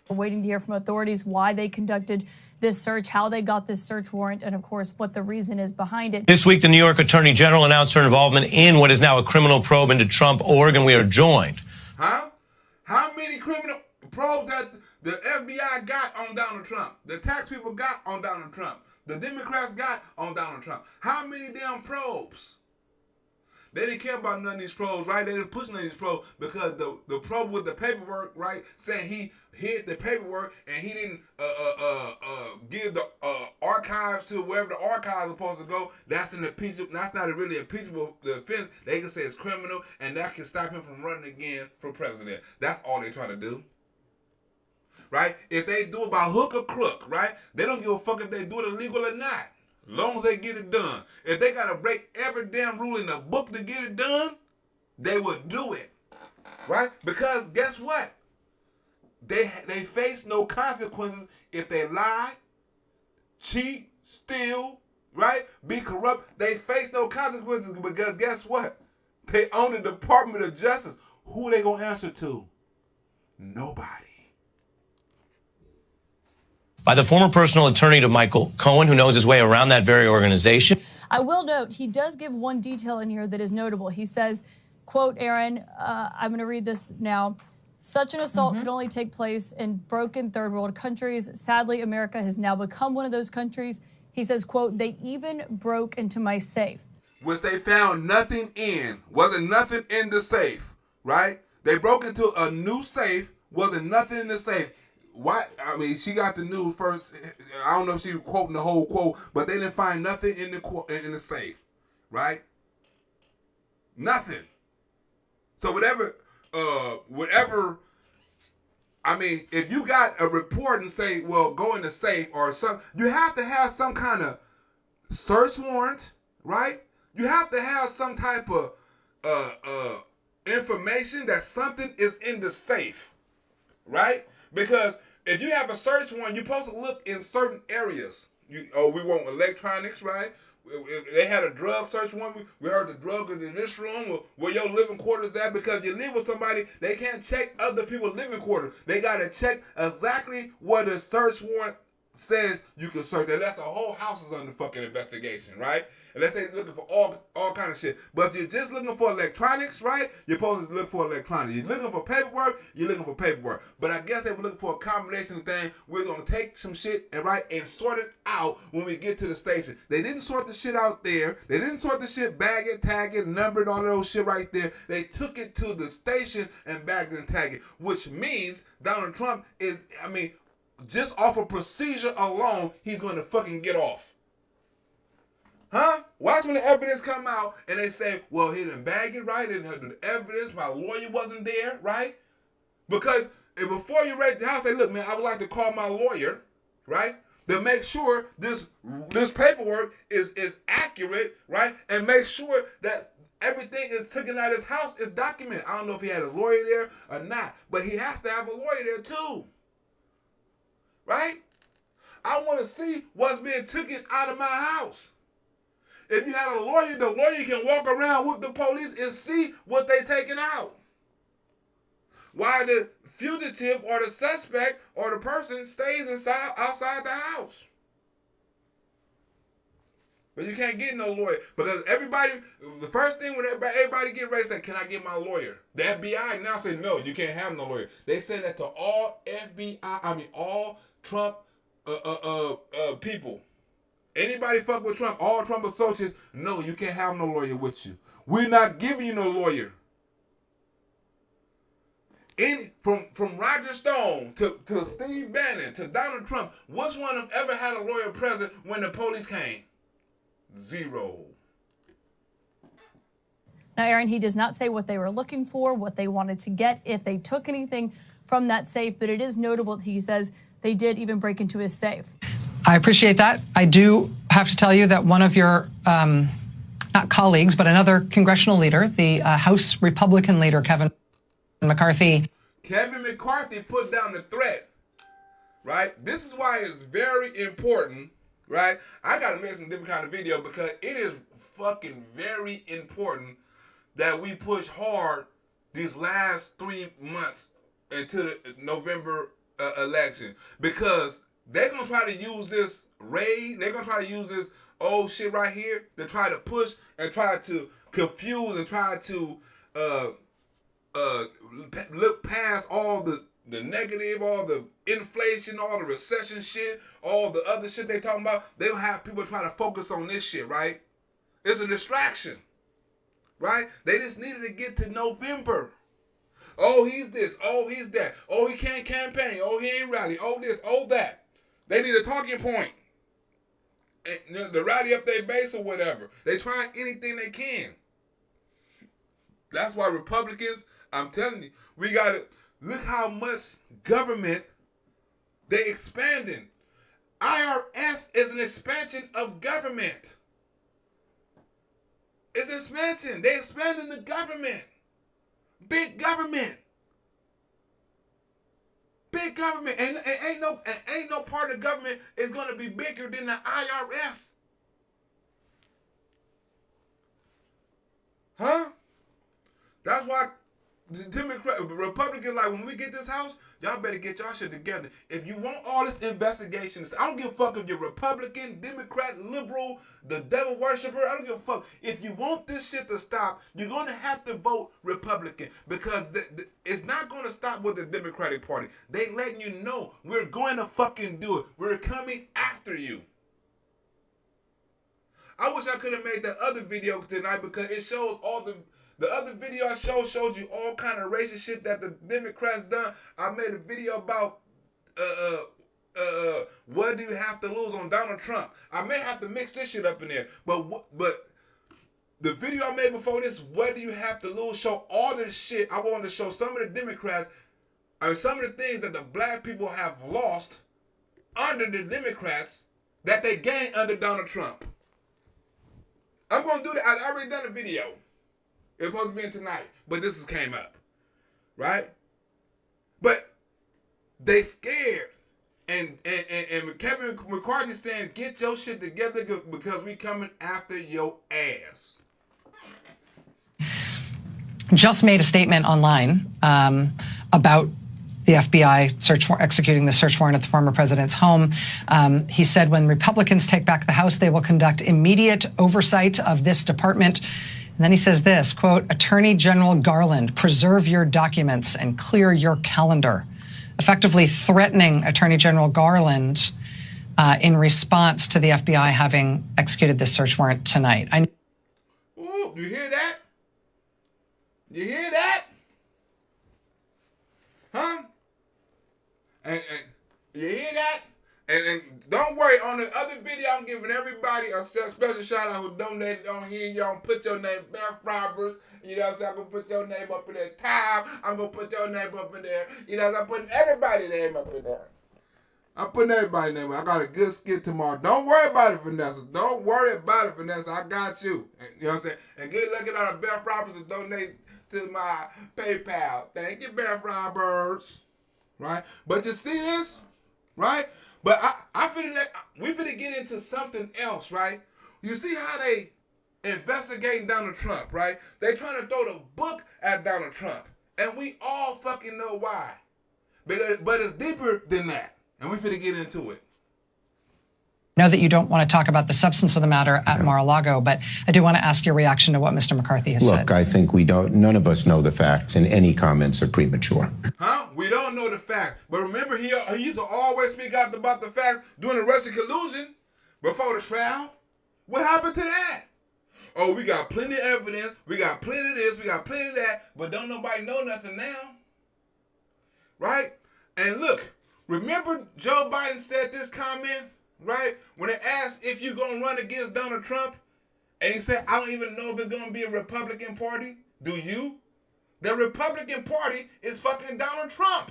We're waiting to hear from authorities why they conducted this search, how they got this search warrant, and of course, what the reason is behind it. This week, the New York Attorney General announced her involvement in what is now a criminal probe into Trump org, and we are joined. Huh? How many criminal probes that the FBI got on Donald Trump? The tax people got on Donald Trump? The Democrats got on Donald Trump? How many damn probes? They didn't care about none of these probes, right? They didn't push none of these probes because the probe with the paperwork, right, saying he hid the paperwork and he didn't give the archives to wherever the archives are supposed to go. That's an impeachable. That's not a really impeachable offense. They can say it's criminal, and that can stop him from running again for president. That's all they're trying to do. Right? If they do it by hook or crook, right? They don't give a fuck if they do it illegal or not. As long as they get it done. If they got to break every damn rule in the book to get it done, they would do it. Right? Because guess what? They face no consequences if they lie, cheat, steal, right? Be corrupt. They face no consequences because guess what? They own the Department of Justice. Who are they going to answer to? Nobody. By the former personal attorney to Michael Cohen, who knows his way around that very organization. I will note, he does give one detail in here that is notable. He says Quote, Aaron, I'm going to read this now. Such an assault could only take place in broken third world countries. Sadly, America has now become one of those countries. He says, quote, they even broke into my safe. Which they found nothing in. Wasn't nothing in the safe, right? They broke into a new safe. Wasn't nothing in the safe. Why? I mean, she got the news first. I don't know if she was quoting the whole quote, but they didn't find nothing in the safe, right? Nothing. So whatever, I mean, if you got a report and say, well, go in the safe or some, you have to have some kind of search warrant, right? You have to have some type of information that something is in the safe, right? Because if you have a search warrant, you're supposed to look in certain areas. We want electronics, right? They had a drug search warrant. We heard the drug is in this room where your living quarters at, because you live with somebody, they can't check other people's living quarters. They got to check exactly what the search warrant says you can search. Unless the whole house is under fucking investigation, right? Unless they're looking for all kind of shit. But if you're just looking for electronics, right? You're supposed to look for electronics. You're looking for paperwork, you're looking for paperwork. But I guess they were looking for a combination thing. We're going to take some shit and sort it out when we get to the station. They didn't sort the shit out there. They didn't sort the shit, bag it, tag it, number it, all those shit right there. They took it to the station and bagged it and tagged it. Which means Donald Trump is, I mean, just off of procedure alone, he's going to fucking get off. Huh? Watch when the evidence come out and they say, well, he didn't bag it right, he didn't have the evidence, my lawyer wasn't there, right? Because before you raise the house, say, look, man, I would like to call my lawyer, right? To make sure this paperwork is accurate, right? And make sure that everything is taken out of his house is documented. I don't know if he had a lawyer there or not, but he has to have a lawyer there too. Right? I want to see what's being taken out of my house. If you had a lawyer, the lawyer can walk around with the police and see what they taking out. While the fugitive or the suspect or the person stays outside the house. But you can't get no lawyer. Because the first thing when everybody get ready, say, can I get my lawyer? The FBI now say, no, you can't have no lawyer. They say that to all all Trump people. Anybody fuck with Trump, all Trump associates, no, you can't have no lawyer with you. We're not giving you no lawyer. From Roger Stone to Steve Bannon to Donald Trump, which one of them ever had a lawyer present when the police came? Zero. Now, Aaron, he does not say what they were looking for, what they wanted to get, if they took anything from that safe, but it is notable that he says they did even break into his safe. I appreciate that. I do have to tell you that one of your, not colleagues, but another congressional leader, the House Republican leader, Kevin McCarthy. Kevin McCarthy put down the threat, right? This is why it's very important, right? I got to make some different kind of video because it is fucking very important that we push hard these last 3 months into the November election, because they're going to try to use this raid, they're going to try to use this old shit right here to try to push and try to confuse and try to look past all the negative, all the inflation, all the recession shit, all the other shit they talking about. They'll have people trying to focus on this shit, right? It's a distraction, right? They just needed to get to November. Oh, he's this. Oh, he's that. Oh, he can't campaign. Oh, he ain't rally. Oh, this. Oh, that. They need a talking point. And to rally up their base or whatever. They try anything they can. That's why Republicans, I'm telling you, we got to look how much government they expanding. IRS is an expansion of government. It's an expansion. They expanding the government. Big government. Big government. And ain't no part of government is going to be bigger than the IRS. Huh? That's why the Democrat, Republicans, like, when we get this house, y'all better get y'all shit together. If you want all this investigation, I don't give a fuck if you're Republican, Democrat, liberal, the devil worshiper. I don't give a fuck. If you want this shit to stop, you're going to have to vote Republican, because it's not going to stop with the Democratic Party. They letting you know we're going to fucking do it. We're coming after you. I wish I could have made that other video tonight, because it shows all the other video I showed you all kind of racist shit that the Democrats done. I made a video about what do you have to lose on Donald Trump. I may have to mix this shit up in there, but the video I made before this, what do you have to lose, show all this shit. I wanted to show some of the Democrats, some of the things that the black people have lost under the Democrats that they gained under Donald Trump. I'm gonna do that. I already done a video. It's supposed to be in tonight, but this has came up, right? But they scared, and Kevin McCarthy saying, "Get your shit together because we coming after your ass." Just made a statement online about the FBI executing the search warrant at the former president's home. He said, when Republicans take back the House, they will conduct immediate oversight of this department. And then he says this, quote, Attorney General Garland, preserve your documents and clear your calendar, effectively threatening Attorney General Garland in response to the FBI having executed this search warrant tonight. Ooh, you hear that? You hear that? Huh? And you hear that? And don't worry, on the other video, I'm giving everybody a special shout out who donated on here. You don't put your name, Beth Roberts. You know what I'm saying? I'm going to put your name up in there. Time, I'm going to put your name up in there. You know what I'm putting everybody's name up in there. I'm putting everybody's name up. I got a good skit tomorrow. Don't worry about it, Vanessa. Don't worry about it, Vanessa. I got you. You know what I'm saying? And good luck at all the Beth Roberts who donate to my PayPal. Thank you, Beth Roberts. Right? But you see this? Right? But we finna get into something else, right? You see how they investigating Donald Trump, right? They trying to throw the book at Donald Trump. And we all fucking know why. But it's deeper than that. And we finna get into it. I know that you don't want to talk about the substance of the matter at Mar-a-Lago, but I do want to ask your reason to what Mr. McCarthy has said. Look, I think none of us know the facts, and any comments are premature. Huh? We don't know the facts. But remember, he used to always speak out about the facts during the Russian collusion before the trial. What happened to that? Oh, we got plenty of evidence. We got plenty of this. We got plenty of that. But don't nobody know nothing now. Right? And look, remember Joe Biden said this comment? Right? When they asked if you're going to run against Donald Trump, and he said, I don't even know if it's going to be a Republican Party. Do you? The Republican Party is fucking Donald Trump.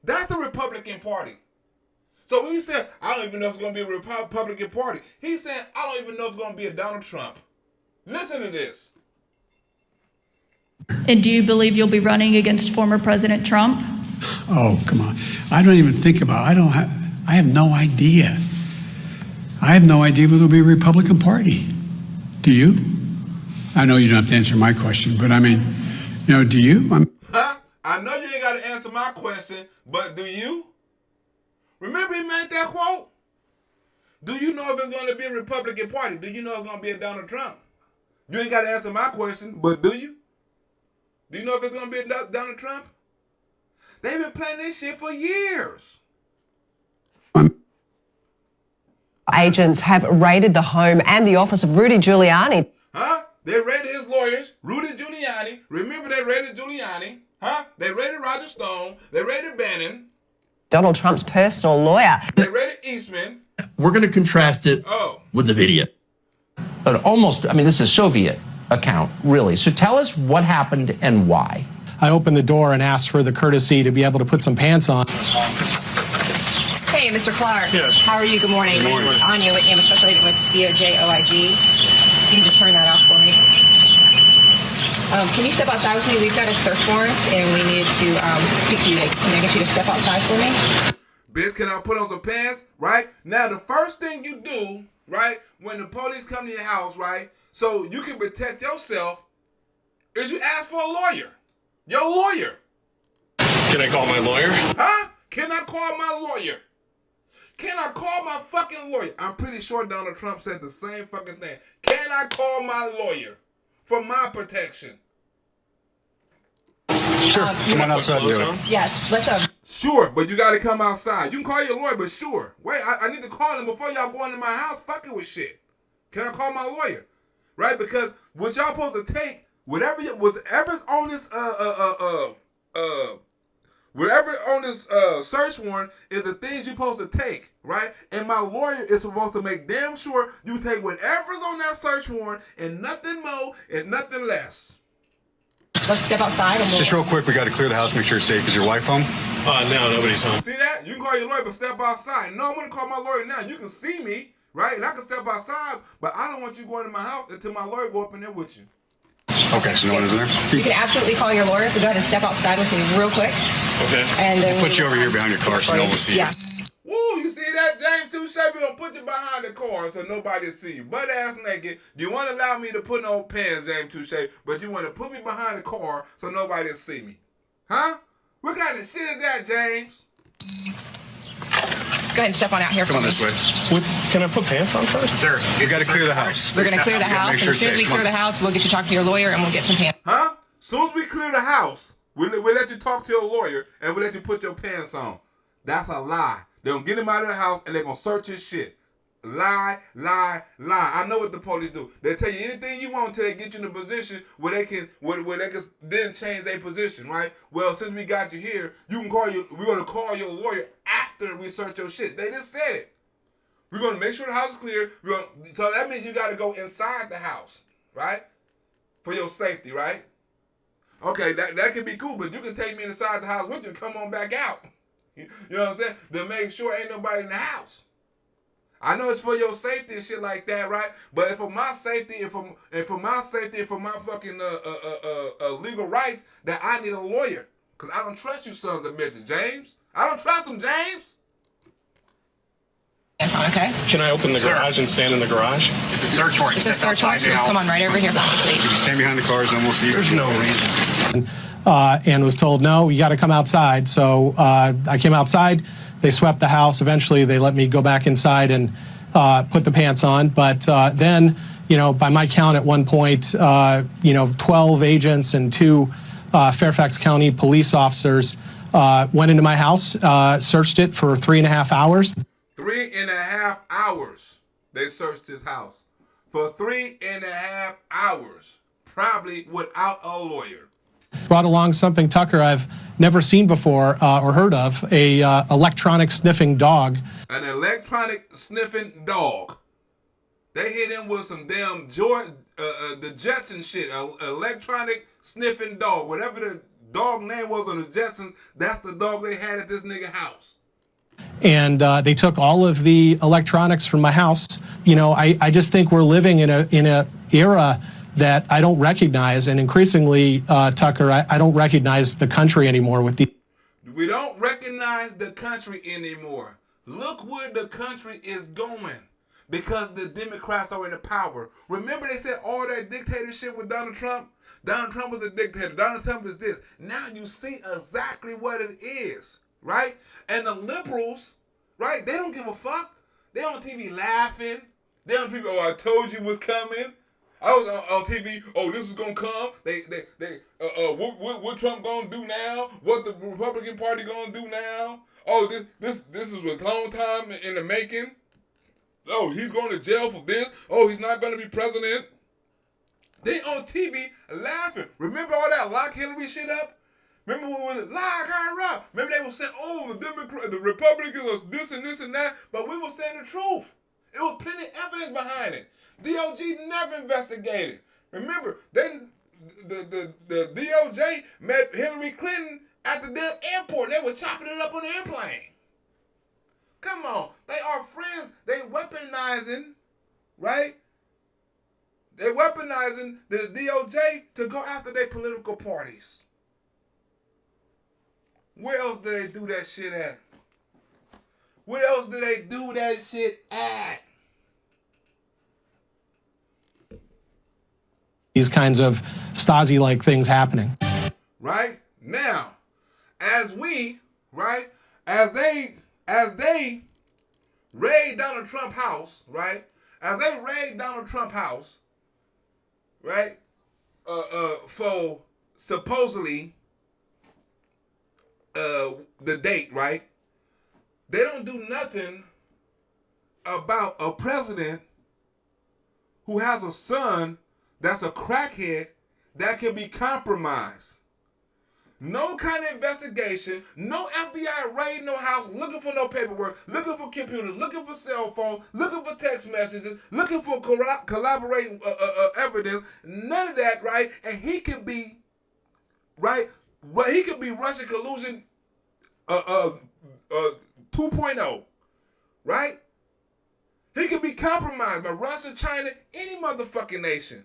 That's the Republican Party. So when he said, I don't even know if it's going to be a Republican Party, he said, I don't even know if it's going to be a Donald Trump. Listen to this. And do you believe you'll be running against former President Trump? Oh, come on. I don't even think about it. I have no idea. I have no idea whether there'll be a Republican Party. Do you? I know you don't have to answer my question, but I mean, do you? I know you ain't got to answer my question, but do you? Remember he made that quote? Do you know if it's going to be a Republican Party? Do you know it's going to be a Donald Trump? You ain't got to answer my question, but do you? Do you know if it's going to be a Donald Trump? They've been playing this shit for years. Agents have raided the home and the office of Rudy Giuliani. Huh? They raided his lawyers, Rudy Giuliani. Remember they raided Giuliani. Huh? They raided Roger Stone. They raided Bannon. Donald Trump's personal lawyer. They raided Eastman. We're going to contrast it with the video. But this is a Soviet account, really. So tell us what happened and why. I opened the door and asked for the courtesy to be able to put some pants on. Hey, Mr. Clark. Yes. How are you? Good morning. Good morning. My name is Anya Whitney. I'm a special agent with DOJ OIG. You can just turn that off for me. Can you step outside with me? We've got a search warrant, and we need to speak to you. Can I get you to step outside for me? Bitch, can I put on some pants? Right? Now, the first thing you do, right, when the police come to your house, right, so you can protect yourself, is you ask for a lawyer. Your lawyer. Can I call my lawyer? Huh? Can I call my lawyer? Can I call my fucking lawyer? I'm pretty sure Donald Trump said the same fucking thing. Can I call my lawyer for my protection? Sure. Come on outside and do it. Yeah, let's Sure, but you gotta come outside. You can call your lawyer, but sure. Wait, I need to call him before y'all go into my house fucking with shit. Can I call my lawyer? Right? Because what y'all supposed to take, whatever's on this whatever on this search warrant is the things you're supposed to take, right? And my lawyer is supposed to make damn sure you take whatever's on that search warrant and nothing more and nothing less. Let's step outside. And Just real quick, we got to clear the house, make sure it's safe. Is your wife home? No, nobody's home. See that? You can call your lawyer, but step outside. No, I'm going to call my lawyer now. You can see me, right? And I can step outside, but I don't want you going to my house until my lawyer go up in there with you. Okay, so no one is there? You can absolutely call your lawyer. Go ahead and step outside with me real quick. Okay. And then We'll put you over here behind your car so no one will see you. Woo, you see that, James Touche? We're going to put you behind the car so nobody see you. Butt ass naked. You want to allow me to put no pants, James Touche, but you want to put me behind the car so nobody will see me. Huh? What kind of shit is that, James? Go ahead and step on out here. Come on this way. Can I put pants on first? Sir, we got to clear the house. We're going to clear the house. And as soon as we clear the house, we'll get you talking to your lawyer and we'll get some pants. Huh? As soon as we clear the house, we'll let you talk to your lawyer and we'll let you put your pants on. That's a lie. They're going to get him out of the house and they're going to search his shit. Lie, lie, lie. I know what the police do. They tell you anything you want until they get you in a position where they can then change their position, right? Well, since we got you here, we're going to call your lawyer after we search your shit. They just said it. We're going to make sure the house is clear. So that means you got to go inside the house, right? For your safety, right? Okay, that can be cool, but you can take me inside the house with you and come on back out. You know what I'm saying? To make sure ain't nobody in the house. I know it's for your safety and shit like that, right? But if for my safety and for my fucking legal rights, that I need a lawyer. Cause I don't trust you sons of bitches, James. I don't trust them, James. Okay. Can I open the garage and stand in the garage? It's a search warrant. It's a search warrant. Just come on right over here. Stand behind the cars and we'll see. There's no reason. And was told, no, you got to come outside. So I came outside. They swept the house. Eventually, they let me go back inside and put the pants on. But then, by my count at one point, 12 agents and 2 Fairfax County police officers went into my house, searched it for 3.5 hours. 3.5 hours they searched his house. For 3.5 hours. Probably without a lawyer. Brought along something, Tucker, I've never seen before or heard of, a electronic sniffing dog. An electronic sniffing dog. They hit him with some damn the Jetson shit. Electronic sniffing dog. Whatever the dog name was on the Jetsons, that's the dog they had at this nigga house. And they took all of the electronics from my house. I just think we're living in a era that I don't recognize, and increasingly, Tucker, I don't recognize the country anymore with the. We don't recognize the country anymore. Look where the country is going because the Democrats are in the power. Remember they said all that dictatorship with Donald Trump? Donald Trump was a dictator. Donald Trump is this. Now you see exactly what it is, right? And the liberals, right, they don't give a fuck. They on TV laughing. They on TV, I told you what's coming. I was on TV. This is gonna come. What Trump gonna do now? What the Republican Party gonna do now? This is a long time in the making. He's going to jail for this. He's not gonna be president. They on TV laughing. Remember all that lock Hillary shit up? Remember when we lock her up? Remember they were saying, the Republicans are this and this and that, but we were saying the truth. It was plenty of evidence behind it. DOJ never investigated. Remember, then the DOJ met Hillary Clinton at the damn airport. They was chopping it up on the airplane. Come on. They are friends. They weaponizing, right? They're weaponizing the DOJ to go after their political parties. Where else do they do that shit at? Where else do they do that shit at? These kinds of Stasi-like things happening. right? Now, as they raid Donald Trump house, right? As they raid Donald Trump house, right? For supposedly the date, right? They don't do nothing about a president who has a son that's a crackhead that can be compromised. No kind of investigation, no FBI raiding no house, looking for no paperwork, looking for computers, looking for cell phones, looking for text messages, looking for collaborating evidence, none of that, right? And he could be, right? Well, he could be Russian collusion 2.0, right? He could be compromised by Russia, China, any motherfucking nation,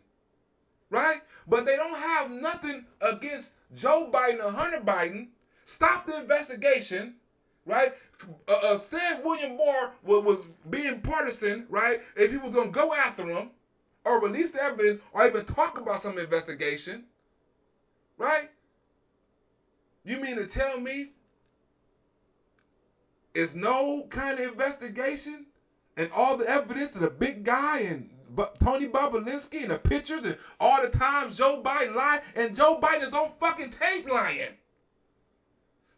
right? But they don't have nothing against Joe Biden or Hunter Biden. Stop the investigation, right? Said William Barr was being partisan, right? If he was going to go after him or release the evidence or even talk about some investigation, right? You mean to tell me it's no kind of investigation and all the evidence of the big guy and Tony Bobolinsky and the pictures and all the times Joe Biden lied, and Joe Biden is on fucking tape lying.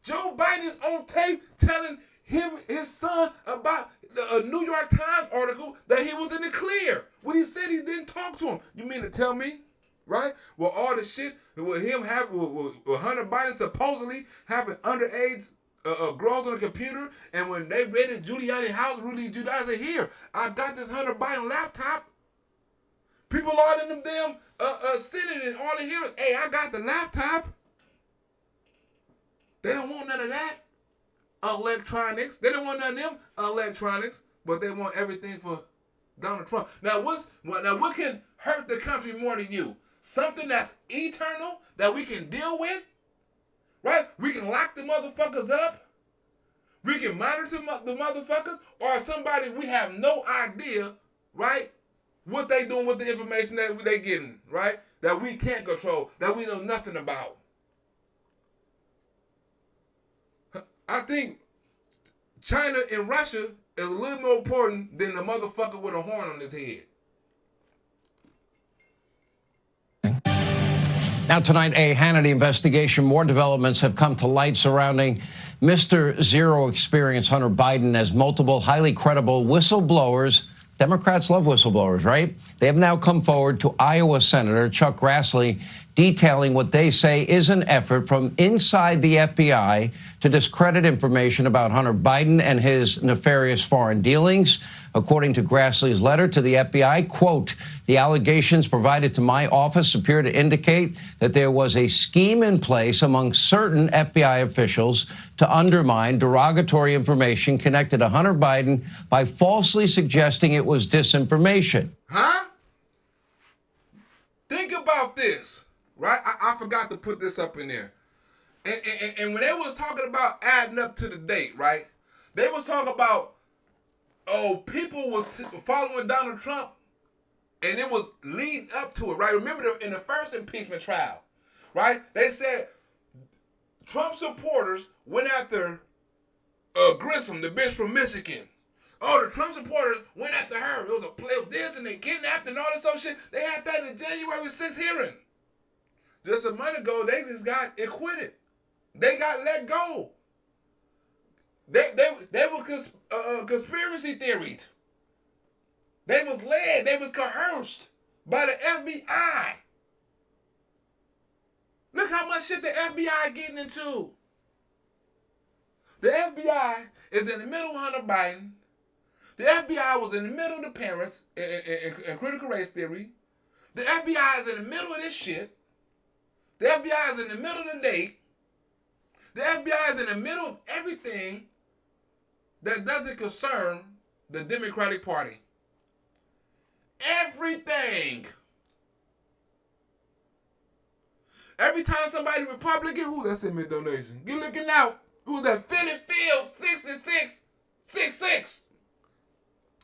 Joe Biden is on tape telling his son about a New York Times article that he was in the clear when he said he didn't talk to him. You mean to tell me, right? Well, all the shit with him having, with Hunter Biden supposedly having underage girls on the computer, and when they raided Giuliani's house, Rudy Giuliani said, "Here, I got this Hunter Biden laptop." People all in them damn sitting and all the hearings, "Hey, I got the laptop." They don't want none of that electronics. They don't want none of them electronics, but they want everything for Donald Trump. Now, what can hurt the country more than you? Something that's eternal that we can deal with, right? We can lock the motherfuckers up. We can monitor the motherfuckers, or somebody we have no idea, right? What they doing with the information that they getting, right? That we can't control, that we know nothing about. I think China and Russia is a little more important than the motherfucker with a horn on his head. Now tonight, a Hannity investigation. More developments have come to light surrounding Mr. Zero Experience Hunter Biden as multiple highly credible whistleblowers. Democrats love whistleblowers, right? They have now come forward to Iowa Senator Chuck Grassley, detailing what they say is an effort from inside the FBI to discredit information about Hunter Biden and his nefarious foreign dealings. According to Grassley's letter to the FBI, quote, "The allegations provided to my office appear to indicate that there was a scheme in place among certain FBI officials to undermine derogatory information connected to Hunter Biden by falsely suggesting it was disinformation." Huh? Think about this, right? I forgot to put this up in there. And when they was talking about adding up to the date, right? They was talking about, people was following Donald Trump, and it was leading up to it, right? Remember in the first impeachment trial, right? They said Trump supporters went after Grissom, the bitch from Michigan. Oh, the Trump supporters went after her. It was a play of this, and they kidnapped and all this other shit. They had that in the January 6th hearing. Just a month ago, they just got acquitted. They got let go. They were conspiracy theories. They was led. They was coerced by the FBI. Look how much shit the FBI getting into. The FBI is in the middle of Hunter Biden. The FBI was in the middle of the parents in critical race theory. The FBI is in the middle of this shit. The FBI is in the middle of the date. The FBI is in the middle of everything that doesn't concern the Democratic Party. Everything. Every time somebody Republican, that sent me a donation. Get looking out. Who's that? Philip Field 6666.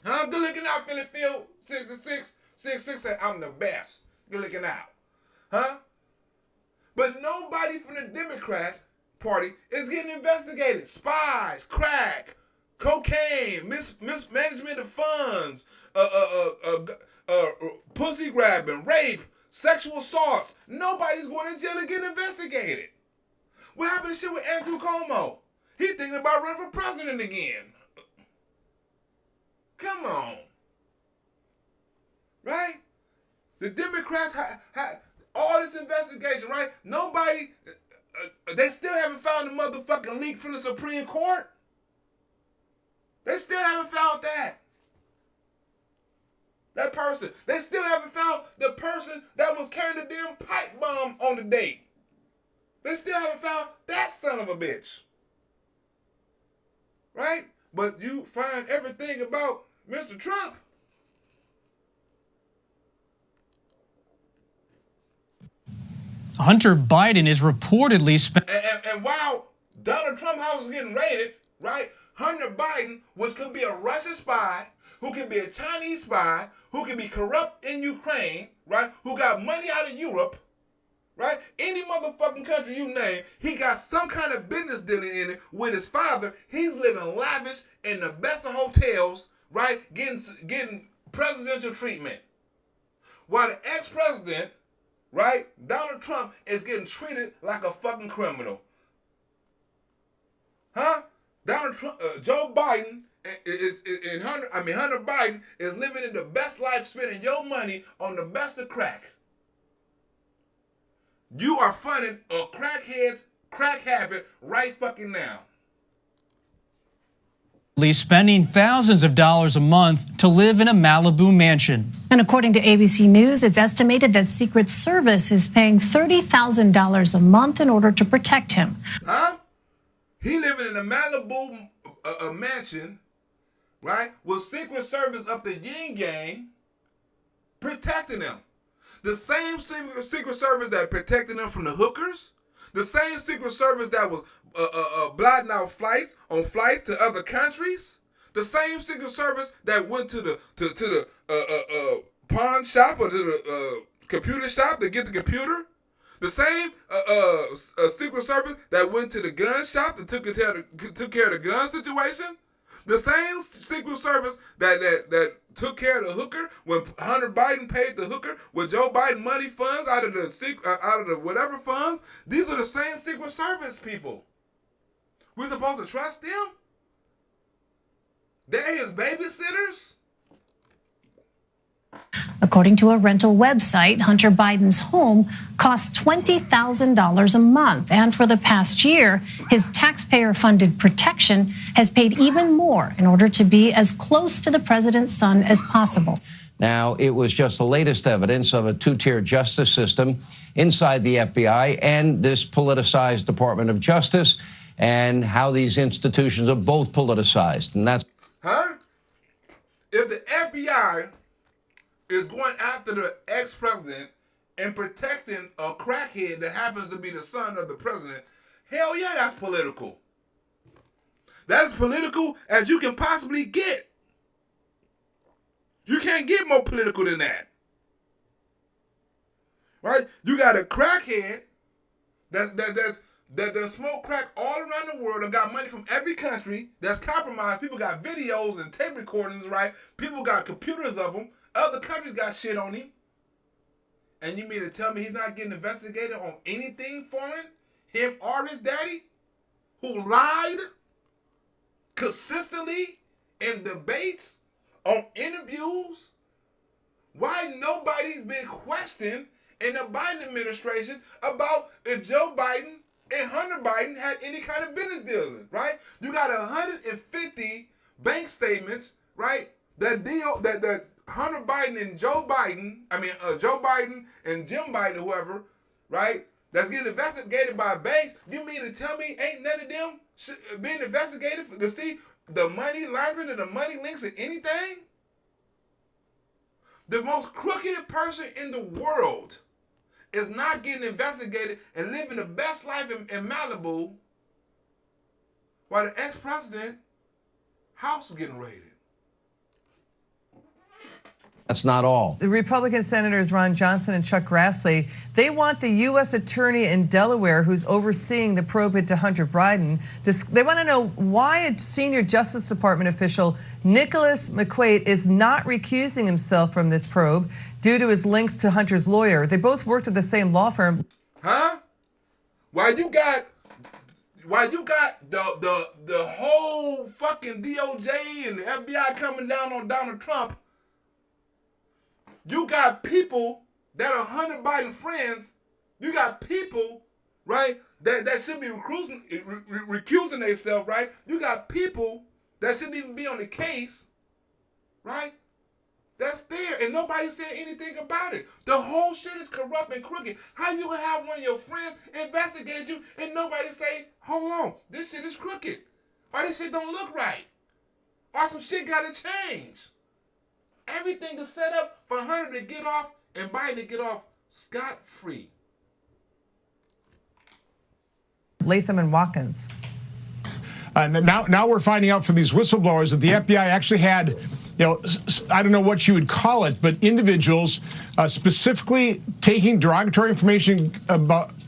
Huh? Good looking out, Philip Field 6666. I'm the best. Good looking out. Huh? But nobody from the Democrat Party is getting investigated. Spies, crack, cocaine, mismanagement of funds, pussy grabbing, rape, sexual assaults. Nobody's going to jail and getting investigated. What happened to shit with Andrew Cuomo? He's thinking about running for president again. Come on. Right? The Democrats had all this investigation, right? Nobody, they still haven't found the motherfucking leak from the Supreme Court. They still haven't found that. That person. They still haven't found the person that was carrying the damn pipe bomb on the date. They still haven't found that son of a bitch. Right? But you find everything about Mr. Trump. Hunter Biden is reportedly And while Donald Trump's house is getting raided, right? Hunter Biden, which could be a Russian spy, who could be a Chinese spy, who could be corrupt in Ukraine, right? Who got money out of Europe, right? Any motherfucking country you name, he got some kind of business dealing in it with his father. He's living lavish in the best of hotels, right? Getting presidential treatment. While the ex-president, right, Donald Trump, is getting treated like a fucking criminal. Huh? Donald Trump, Joe Biden Hunter Biden is living in the best life, spending your money on the best of crack. You are funding a crackhead's crack habit right fucking now. spending thousands of dollars a month to live in a Malibu mansion. And according to ABC News, it's estimated that Secret Service is paying $30,000 a month in order to protect him. Huh? He living in a Malibu mansion, right, with Secret Service up the yin yang protecting him. The same Secret Service that protected him from the hookers, the same Secret Service that was blotting out flights to other countries, the same Secret Service that went to the pawn shop or to the computer shop to get the computer, the same Secret Service that went to the gun shop that took care of the gun situation, the same Secret Service that took care of the hooker when Hunter Biden paid the hooker with Joe Biden money funds out of the whatever funds. These are the same Secret Service people. We're supposed to trust them? They his babysitters? According to a rental website, Hunter Biden's home costs $20,000 a month. And for the past year, his taxpayer-funded protection has paid even more in order to be as close to the president's son as possible. Now, it was just the latest evidence of a two-tier justice system inside the FBI and this politicized Department of Justice, and how these institutions are both politicized. And that's... Huh? If the FBI is going after the ex-president and protecting a crackhead that happens to be the son of the president, hell yeah, that's political. That's political as you can possibly get. You can't get more political than that. Right? You got a crackhead that smoke crack all around the world and got money from every country that's compromised. People got videos and tape recordings, right? People got computers of them. Other countries got shit on him. And you mean to tell me he's not getting investigated on anything foreign? Him or his daddy? Who lied consistently in debates, on interviews? Why nobody's been questioned in the Biden administration about if Joe Biden and Hunter Biden had any kind of business dealing, right? You got 150 bank statements, right? That Hunter Biden and Joe Biden and Jim Biden, whoever, right? That's getting investigated by banks. You mean to tell me ain't none of them being investigated to see the money laundering and the money links or anything? The most crooked person in the world is not getting investigated and living the best life in Malibu while the ex-president house is getting raided. That's not all. The Republican Senators Ron Johnson and Chuck Grassley, they want the U.S. attorney in Delaware who's overseeing the probe into Hunter Biden. They want to know why a senior Justice Department official, Nicholas McQuaid, is not recusing himself from this probe due to his links to Hunter's lawyer. They both worked at the same law firm. Huh? Why you got the whole fucking DOJ and the FBI coming down on Donald Trump? You got people that are Hunter Biden friends. You got people, right, that should be recusing themselves, right? You got people that shouldn't even be on the case, right? That's there, and nobody said anything about it. The whole shit is corrupt and crooked. How you gonna have one of your friends investigate you and nobody say, hold on, this shit is crooked, or this shit don't look right, or some shit gotta change? Everything is set up for Hunter to get off and Biden to get off scot-free. Latham and Watkins. Now we're finding out from these whistleblowers that the FBI actually had, I don't know what you would call it, but individuals specifically taking derogatory information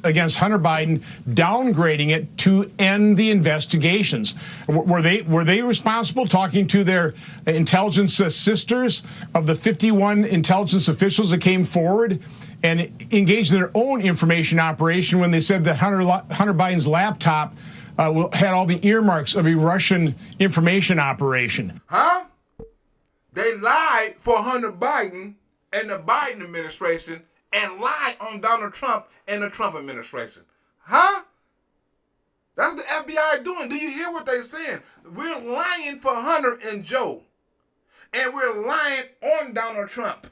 against Hunter Biden, downgrading it to end the investigations. Were they responsible, talking to their intelligence sisters of the 51 intelligence officials that came forward and engaged in their own information operation when they said that Hunter Biden's laptop had all the earmarks of a Russian information operation? Huh? They lied for Hunter Biden and the Biden administration and lied on Donald Trump and the Trump administration. Huh? That's what the FBI doing. Do you hear what they're saying? We're lying for Hunter and Joe. And we're lying on Donald Trump.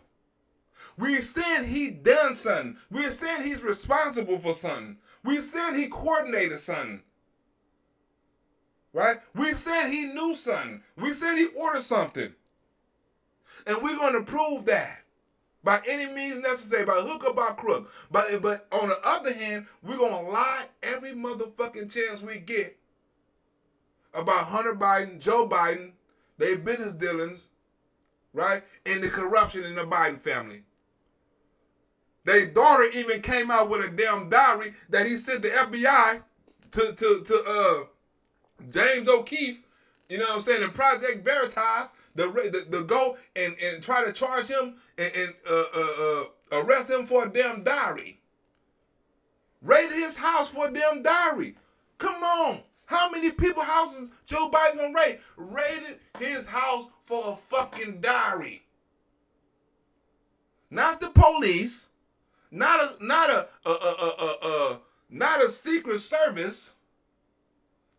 We're saying he done something. We're saying he's responsible for something. We're saying he coordinated something. Right? We're saying he knew something. We're saying he ordered something. And we're going to prove that by any means necessary, by hook or by crook. But on the other hand, we're going to lie every motherfucking chance we get about Hunter Biden, Joe Biden, their business dealings, right, and the corruption in the Biden family. Their daughter even came out with a damn diary that he sent the FBI to James O'Keefe, you know what I'm saying, in Project Veritas, the go and try to charge him and arrest him for a damn diary. Raided his house for a damn diary. Come on. How many people's houses Joe Biden gonna raid? Raided his house for a fucking diary. Not the police. Not a Secret Service.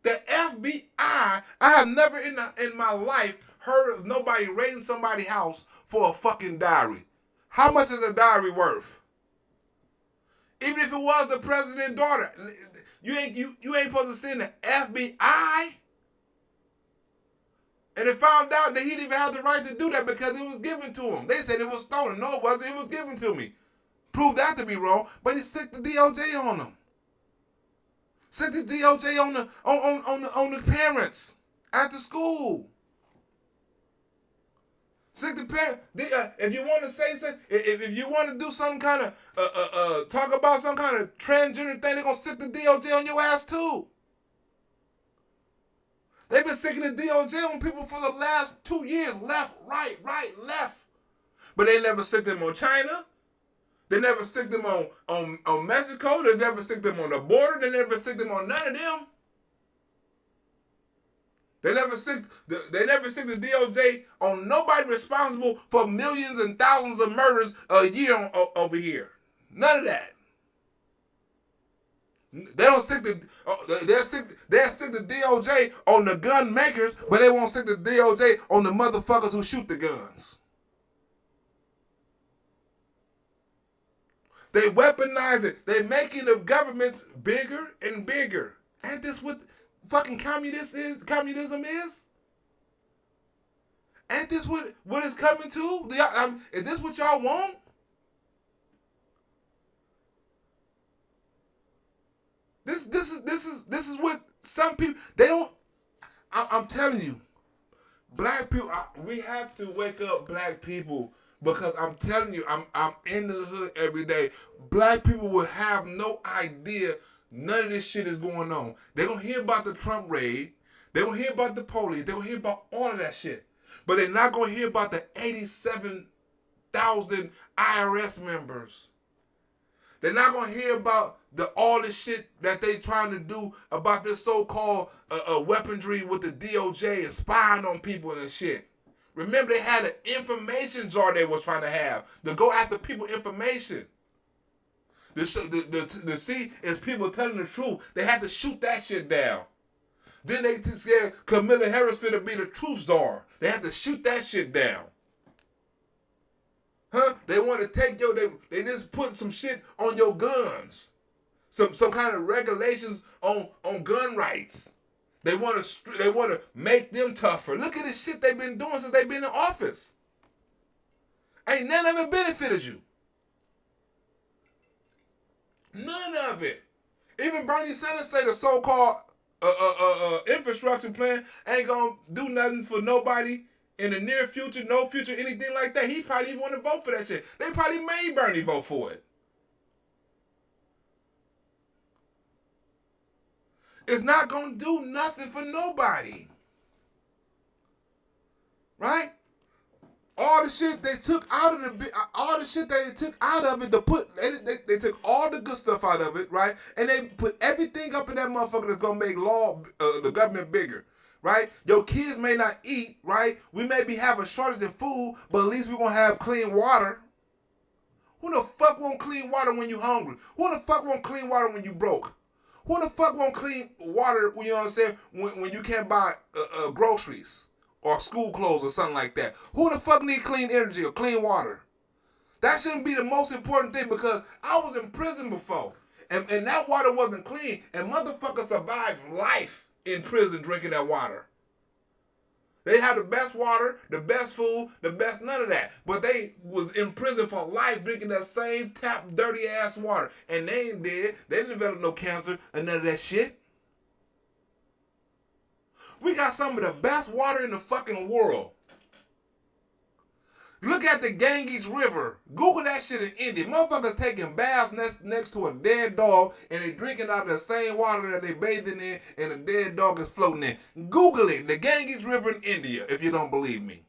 The FBI. I have never in my life heard of nobody raiding somebody's house for a fucking diary. How much is a diary worth? Even if it was the president's daughter, you ain't supposed to send the FBI. And they found out that he didn't even have the right to do that because it was given to him. They said it was stolen. No, it wasn't. It was given to me. Proved that to be wrong, but he sicked the DOJ on them. Sicked the DOJ on the parents at the school. Sick the parent. If you want to say something, if you want to do some kind of talk about some kind of transgender thing, they're gonna sick the DOJ on your ass too. They've been sicking the DOJ on people for the last 2 years, left, right, left. But they never sicked them on China. They never sicked them on Mexico. They never sicked them on the border. They never sicked them on none of them. They never sicked the DOJ on nobody responsible for millions and thousands of murders a year over here. None of that. They don't stick they'll stick the DOJ on the gun makers, but they won't stick the DOJ on the motherfuckers who shoot the guns. They weaponize it. They're making the government bigger and bigger. Ain't this what fucking communism is? Ain't this what it's coming to? Is this what y'all want? This is what some people they don't. I'm telling you, black people. We have to wake up, black people. Because I'm telling you, I'm in the hood every day. Black people will have no idea none of this shit is going on. They're going to hear about the Trump raid. They're going to hear about the police. They're going to hear about all of that shit. But they're not going to hear about the 87,000 IRS members. They're not going to hear about all the shit that they trying to do about this so-called weaponry with the DOJ and spying on people and shit. Remember, they had an information jar they was trying to have to go after people information. To see is people telling the truth. They had to shoot that shit down. Then they said Kamala Harris finna be the truth czar. They had to shoot that shit down. Huh? They want to take they just put some shit on your guns. Some kind of regulations on gun rights. They want to make them tougher. Look at the shit they've been doing since they've been in office. Ain't none of it benefited you. None of it. Even Bernie Sanders say the so-called infrastructure plan ain't gonna do nothing for nobody in the near future, no future, anything like that. He probably even want to vote for that shit. They probably made Bernie vote for it. It's not going to do nothing for nobody. Right? All the shit they took out of it to put, they took all the good stuff out of it, right? And they put everything up in that motherfucker that's going to make the government bigger, right? Your kids may not eat, right? We may be having a shortage of food, but at least we're going to have clean water. Who the fuck want clean water when you hungry? Who the fuck want clean water when you broke? Who the fuck want clean water, you know what I'm saying, when you can't buy groceries or school clothes or something like that? Who the fuck need clean energy or clean water? That shouldn't be the most important thing, because I was in prison before, and that water wasn't clean, and motherfuckers survived life in prison drinking that water. They had the best water, the best food, the best none of that. But they was in prison for life drinking that same tap dirty ass water. And they ain't dead. They didn't develop no cancer and none of that shit. We got some of the best water in the fucking world. Look at the Ganges River. Google that shit in India. Motherfuckers taking baths next to a dead dog, and they drinking out of the same water that they bathing in, and the dead dog is floating in. Google it. The Ganges River in India, if you don't believe me.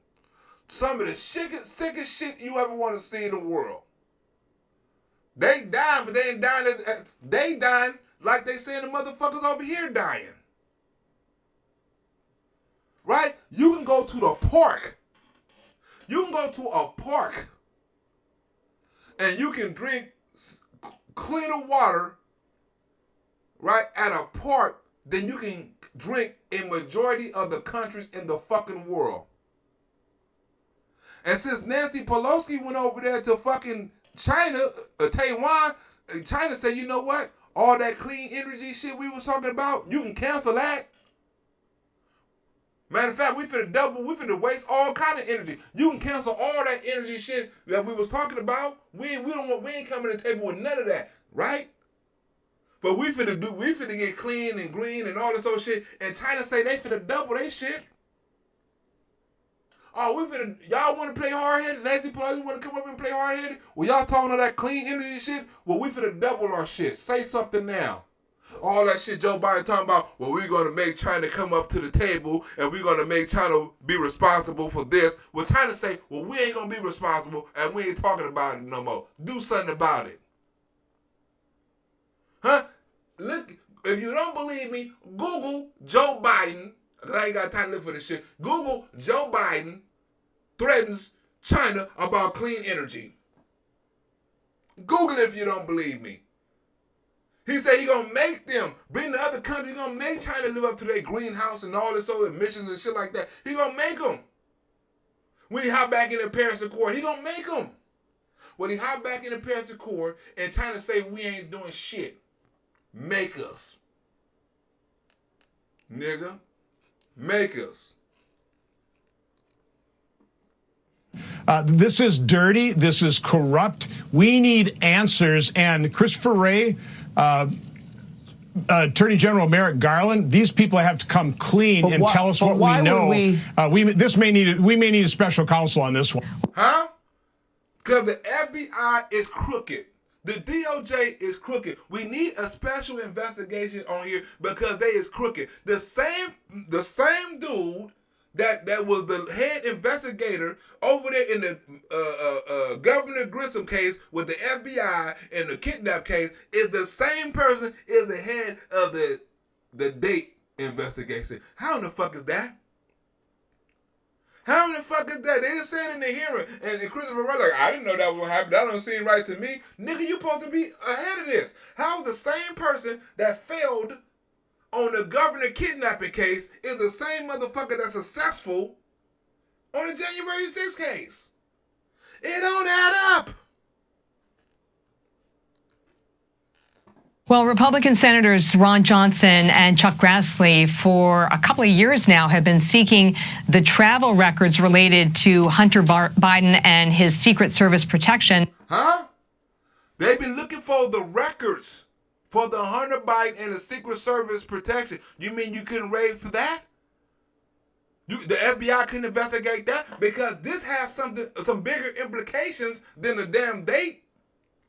Some of the sickest shit you ever want to see in the world. They dying, but they ain't dying. They dying like they saying the motherfuckers over here dying. Right? You can go to the park. You can go to a park and you can drink cleaner water, right, at a park than you can drink in majority of the countries in the fucking world. And since Nancy Pelosi went over there to fucking China, Taiwan, China said, you know what? All that clean energy shit we was talking about, you can cancel that. Matter of fact, we finna waste all kind of energy. You can cancel all that energy shit that we was talking about. We ain't coming to the table with none of that, right? But we finna get clean and green and all this old shit. And China say they finna double their shit. Oh, y'all want to play hard-headed? Nancy Pelosi want to come up and play hard-headed? Well, y'all talking all that clean energy shit? Well, we finna double our shit. Say something now. All that shit Joe Biden talking about, well, we're going to make China come up to the table and we're going to make China be responsible for this. Well, China say, well, we ain't going to be responsible and we ain't talking about it no more. Do something about it. Huh? Look, if you don't believe me, Google Joe Biden. I ain't got time to look for this shit. Google Joe Biden threatens China about clean energy. Google it if you don't believe me. He said he gonna make them bring the other country. He gonna make China live up to their greenhouse and all this other emissions and shit like that. He gonna make them. When he hop back in the Paris Accord, he gonna make them. When he hop back in the Paris Accord and China say we ain't doing shit, make us, nigga, make us. This is dirty. This is corrupt. We need answers. And Christopher Wray, Attorney General Merrick Garland, these people have to come clean and tell us what we know. We may need a special counsel on this one. Huh? Because the FBI is crooked. The DOJ is crooked. We need a special investigation on here because they is crooked. The same dude that was the head investigator over there in the Governor Grissom case with the FBI and the kidnap case is the same person is the head of the date investigation. How in the fuck is that? How in the fuck is that? They just said in the hearing, and Christopher Wright like, I didn't know that was gonna happen. That don't seem right to me. Nigga, you supposed to be ahead of this. How the same person that failed on the governor kidnapping case is the same motherfucker that's successful on the January 6th case? It don't add up. Well, Republican Senators Ron Johnson and Chuck Grassley for a couple of years now have been seeking the travel records related to Hunter Biden and his Secret Service protection. Huh? They've been looking for the records for the Hunter Biden and the Secret Service protection. You mean you couldn't raid for that? The FBI couldn't investigate that? Because this has some bigger implications than the damn date.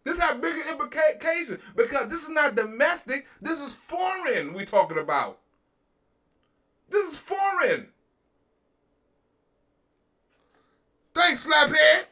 This has bigger implications because this is not domestic. This is foreign we talking about. This is foreign. Thanks, Slaphead.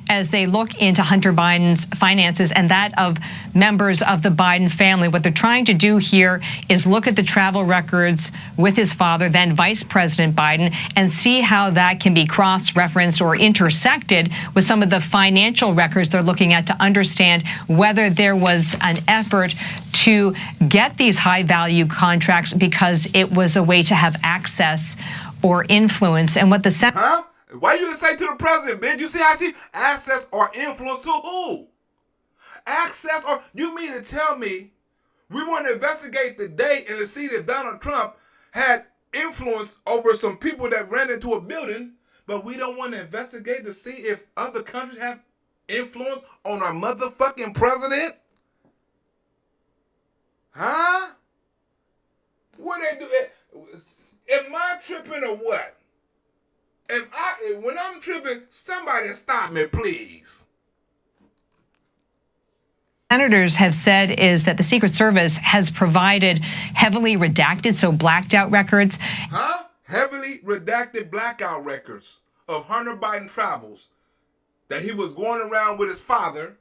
As they look into Hunter Biden's finances and that of members of the Biden family. What they're trying to do here is look at the travel records with his father, then Vice President Biden, and see how that can be cross-referenced or intersected with some of the financial records they're looking at to understand whether there was an effort to get these high-value contracts because it was a way to have access or influence. And what the Huh? Why you say to the president, man? You see how she access or influence to who? Access or you mean to tell me we want to investigate the date and to see if Donald Trump had influence over some people that ran into a building, but we don't want to investigate to see if other countries have influence on our motherfucking president? Huh? What they do? Am I tripping or what? When I'm tripping, somebody stop me, please. Senators have said is that the Secret Service has provided heavily redacted, so blacked out records. Huh? Heavily redacted blackout records of Hunter Biden travels that he was going around with his father,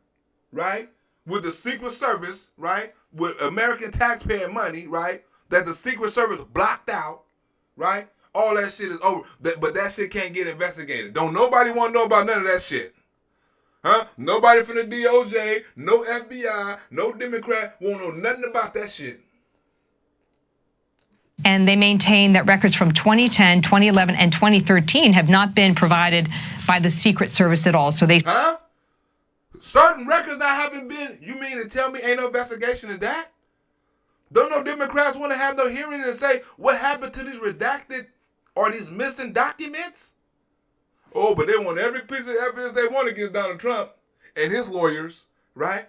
right? With the Secret Service, right? With American taxpayer money, right? That the Secret Service blocked out, right? All that shit is over. But that shit can't get investigated. Don't nobody want to know about none of that shit. Huh? Nobody from the DOJ, no FBI, no Democrat won't know nothing about that shit. And they maintain that records from 2010, 2011, and 2013 have not been provided by the Secret Service at all. So they... Huh? Certain records that haven't been, you mean to tell me ain't no investigation of that? Don't no Democrats want to have no hearing and say what happened to these redacted or these missing documents? Oh, but they want every piece of evidence they want against Donald Trump and his lawyers, right?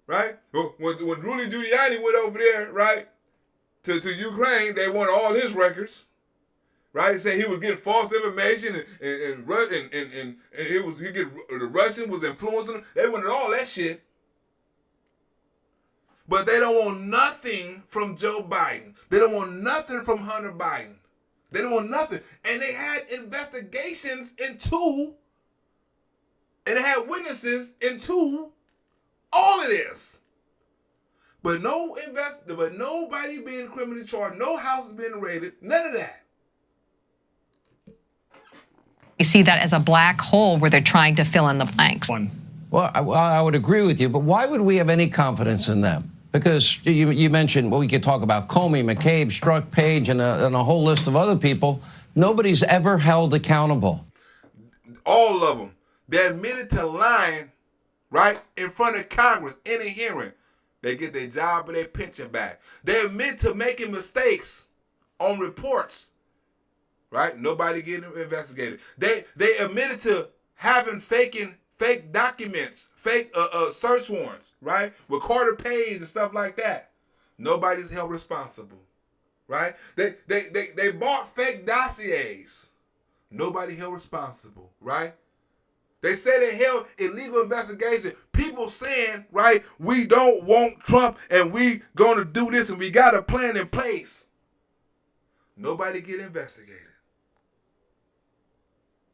Right? When Rudy Giuliani went over there, right, to Ukraine, they want all his records, right? Saying he was getting false information and the Russian was influencing him. They wanted all that shit. But they don't want nothing from Joe Biden. They don't want nothing from Hunter Biden. They don't want nothing. And they had investigations into, and they had witnesses into all of this. But nobody being criminally charged, no houses being raided, none of that. You see that as a black hole where they're trying to fill in the blanks. Well, I would agree with you, but why would we have any confidence in them? Because you mentioned, well, we could talk about Comey, McCabe, Strzok, Page, and a whole list of other people. Nobody's ever held accountable. All of them. They admitted to lying, right, in front of Congress in a hearing. They get their job and their pension back. They admit to making mistakes on reports, right? Nobody getting investigated. They admitted to having fake documents, fake search warrants, right? With Carter Page and stuff like that. Nobody's held responsible, right? They bought fake dossiers. Nobody held responsible, right? They say they held illegal investigation. People saying, right, we don't want Trump and we gonna do this and we got a plan in place. Nobody get investigated.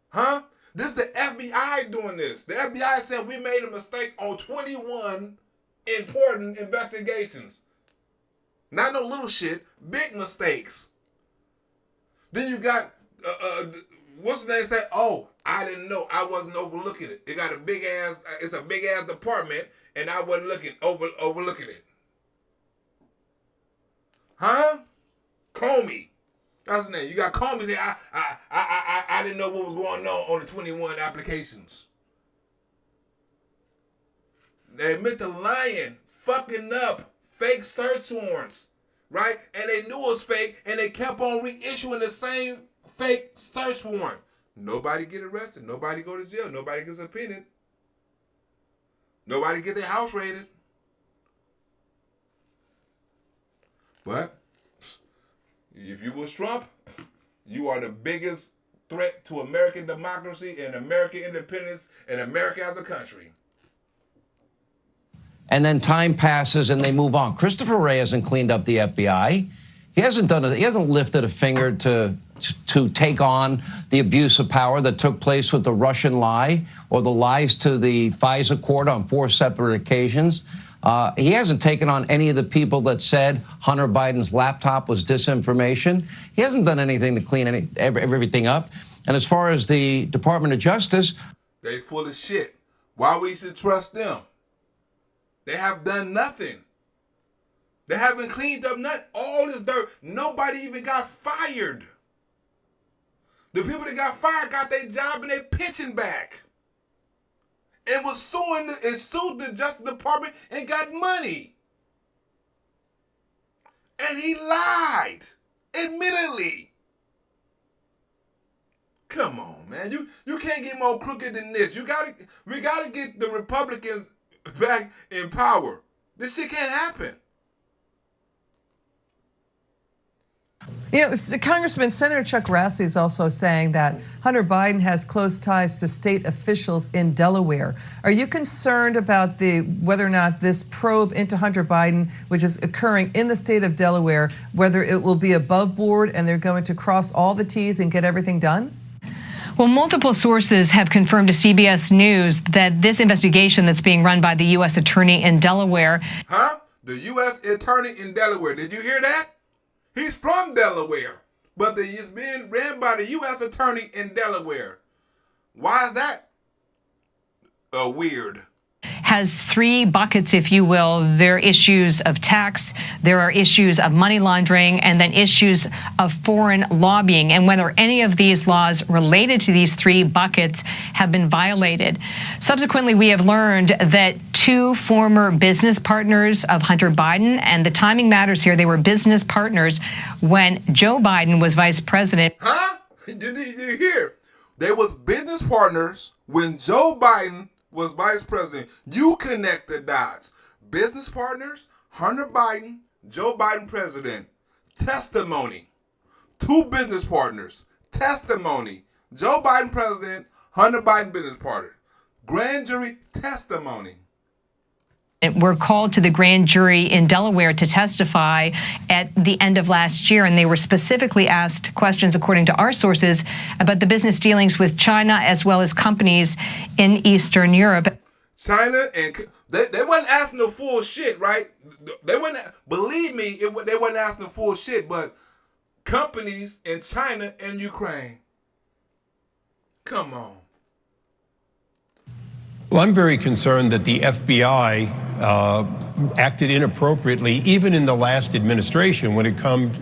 Huh? This is the FBI doing this. The FBI said we made a mistake on 21 important investigations. Not no little shit, big mistakes. Then you got, what's the name say? Oh, I didn't know. I wasn't overlooking it. It got a big ass, it's a big ass department and I wasn't overlooking it. Huh? Comey. That's the name. You got Comey say, I didn't know what was going on the 21 applications. They admit to lying, fucking up, fake search warrants, right? And they knew it was fake, and they kept on reissuing the same fake search warrant. Nobody get arrested. Nobody go to jail. Nobody gets subpoenaed. Nobody get their house raided. But if you was Trump, you are the biggest threat to American democracy and American independence and America as a country. And then time passes and they move on. Christopher Wray hasn't cleaned up the FBI. He hasn't lifted a finger to take on the abuse of power that took place with the Russian lie or the lies to the FISA court on 4 separate occasions. He hasn't taken on any of the people that said Hunter Biden's laptop was disinformation. He hasn't done anything to clean everything up. And as far as the Department of Justice, they full of shit. Why we should trust them? They have done nothing. They haven't cleaned up nothing. All this dirt. Nobody even got fired. The people that got fired got their job and their pension back. And was sued the Justice Department and got money. And he lied. Admittedly. Come on, man. You can't get more crooked than this. We gotta get the Republicans back in power. This shit can't happen. You know, Congressman Senator Chuck Grassley is also saying that Hunter Biden has close ties to state officials in Delaware. Are you concerned about whether or not this probe into Hunter Biden, which is occurring in the state of Delaware, whether it will be above board and they're going to cross all the T's and get everything done? Well, multiple sources have confirmed to CBS News that this investigation that's being run by the U.S. Attorney in Delaware. Huh? The U.S. Attorney in Delaware. Did you hear that? He's from Delaware, but it's being ran by the U.S. Attorney in Delaware. Why is that weird? Has 3 buckets, if you will. There are issues of tax, there are issues of money laundering, and then issues of foreign lobbying, and whether any of these laws related to these 3 buckets have been violated. Subsequently, we have learned that 2 former business partners of Hunter Biden, and the timing matters here, they were business partners when Joe Biden was vice president. Huh? Did you hear? They was business partners when Joe Biden was vice president. You connect the dots. Business partners, Hunter Biden, Joe Biden president. Testimony. 2 business partners. Testimony. Joe Biden president, Hunter Biden business partner. Grand jury testimony. Were called to the grand jury in Delaware to testify at the end of last year, and they were specifically asked questions, according to our sources, about the business dealings with China as well as companies in Eastern Europe. China, and they wasn't asking the full shit, right? They wasn't, believe me, they wasn't asking the full shit, but companies in China and Ukraine. Come on. Well, I'm very concerned that the FBI acted inappropriately, even in the last administration, when it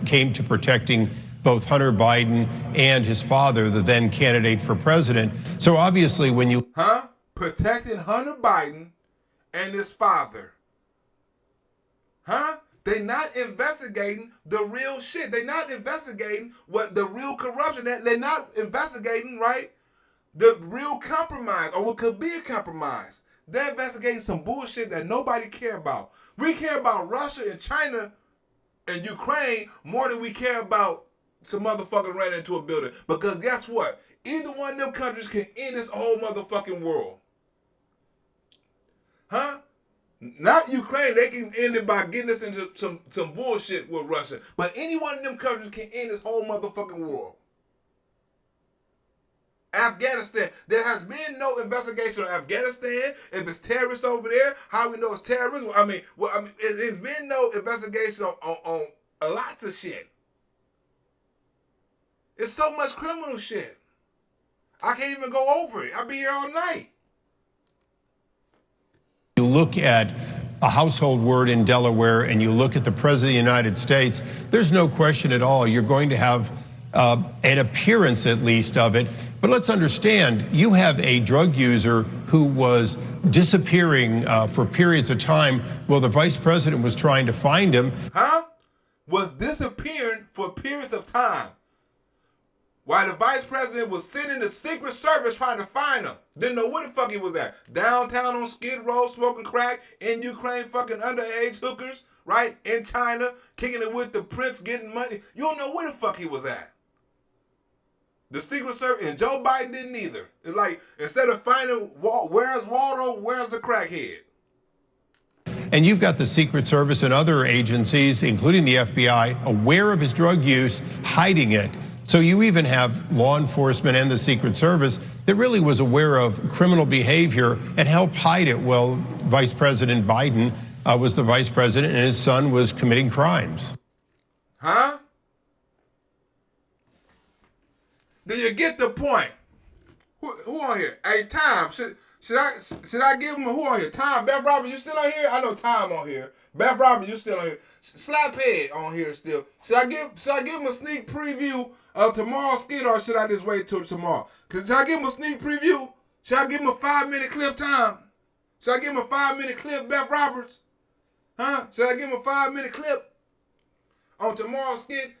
came to protecting both Hunter Biden and his father, the then candidate for president. So obviously when you... Huh? Protecting Hunter Biden and his father. Huh? They not investigating the real shit. They not investigating what the real corruption, they're not investigating, right? The real compromise, or what could be a compromise. They're investigating some bullshit that nobody care about. We care about Russia and China and Ukraine more than we care about some motherfucker ran into a building. Because guess what? Either one of them countries can end this whole motherfucking world. Huh? Not Ukraine. They can end it by getting us into some bullshit with Russia. But any one of them countries can end this whole motherfucking world. Afghanistan. There has been no investigation on Afghanistan. If it's terrorists over there, how we know it's terrorists? There's been no investigation on lots of shit. It's so much criminal shit. I can't even go over it. I'll be here all night. You look at a household word in Delaware and you look at the President of the United States, there's no question at all you're going to have an appearance at least of it. But let's understand, you have a drug user who was disappearing for periods of time while the vice president was trying to find him. Huh? Was disappearing for periods of time while the vice president was sending the Secret Service trying to find him. Didn't know where the fuck he was at. Downtown on Skid Row, smoking crack. In Ukraine, fucking underage hookers, right? In China, kicking it with the prince, getting money. You don't know where the fuck he was at. The Secret Service, and Joe Biden didn't either. It's like, instead of finding, where's Waldo, where's the crackhead? And you've got the Secret Service and other agencies, including the FBI, aware of his drug use, hiding it. So you even have law enforcement and the Secret Service that really was aware of criminal behavior and helped hide it while Vice President Biden was the vice president and his son was committing crimes. Huh? Do you get the point? Who on here? Hey, Tom, should I give him who on here? Tom, Beth Roberts, you still on here? I know Tom on here. Beth Roberts, you still on here. Slaphead on here still. Should I give him a sneak preview of tomorrow's skit, or should I just wait till tomorrow? Cause should I give him a sneak preview? Should I give him a 5-minute clip, Tom? Should I give him a 5-minute clip, Beth Roberts? Huh? Should I give him a 5-minute clip on tomorrow's skit?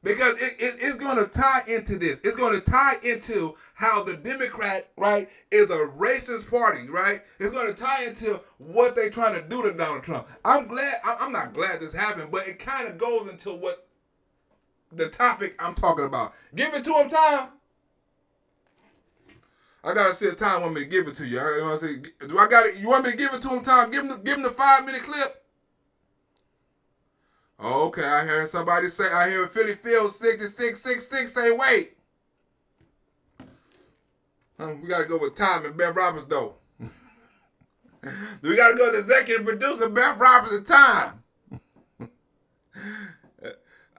Because it's going to tie into this. It's going to tie into how the Democrat, right, is a racist party, right? It's going to tie into what they're trying to do to Donald Trump. I'm not glad this happened, but it kind of goes into what the topic I'm talking about. Give it to him, Tom. I got to see if Tom want me to give it to you. You want to say, do I got it? You want me to give it to him, Tom? Give him the 5-minute clip. Okay, I heard somebody say, I hear Philly Field 6666 say, wait. We got to go with Tom and Beth Roberts, though. We got to go with the executive producer, Beth Roberts, and Tom.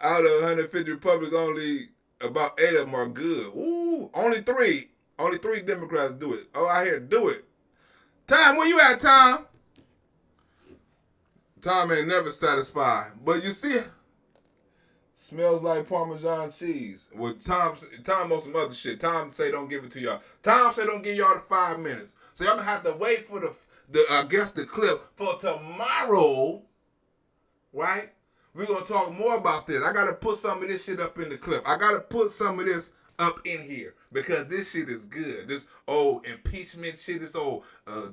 Out of 150 Republicans, only about 8 of them are good. Ooh, only 3. Only 3 Democrats do it. Oh, I hear do it. Tom, where you at, Tom? Tom ain't never satisfied. But you see, smells like Parmesan cheese. Well, Tom on some other shit. Tom say don't give it to y'all. Tom say don't give y'all the 5 minutes. So y'all gonna have to wait for the clip for tomorrow, right? We're gonna talk more about this. I gotta put some of this shit up in the clip. I gotta put some of this up in here because this shit is good. This old impeachment shit, this old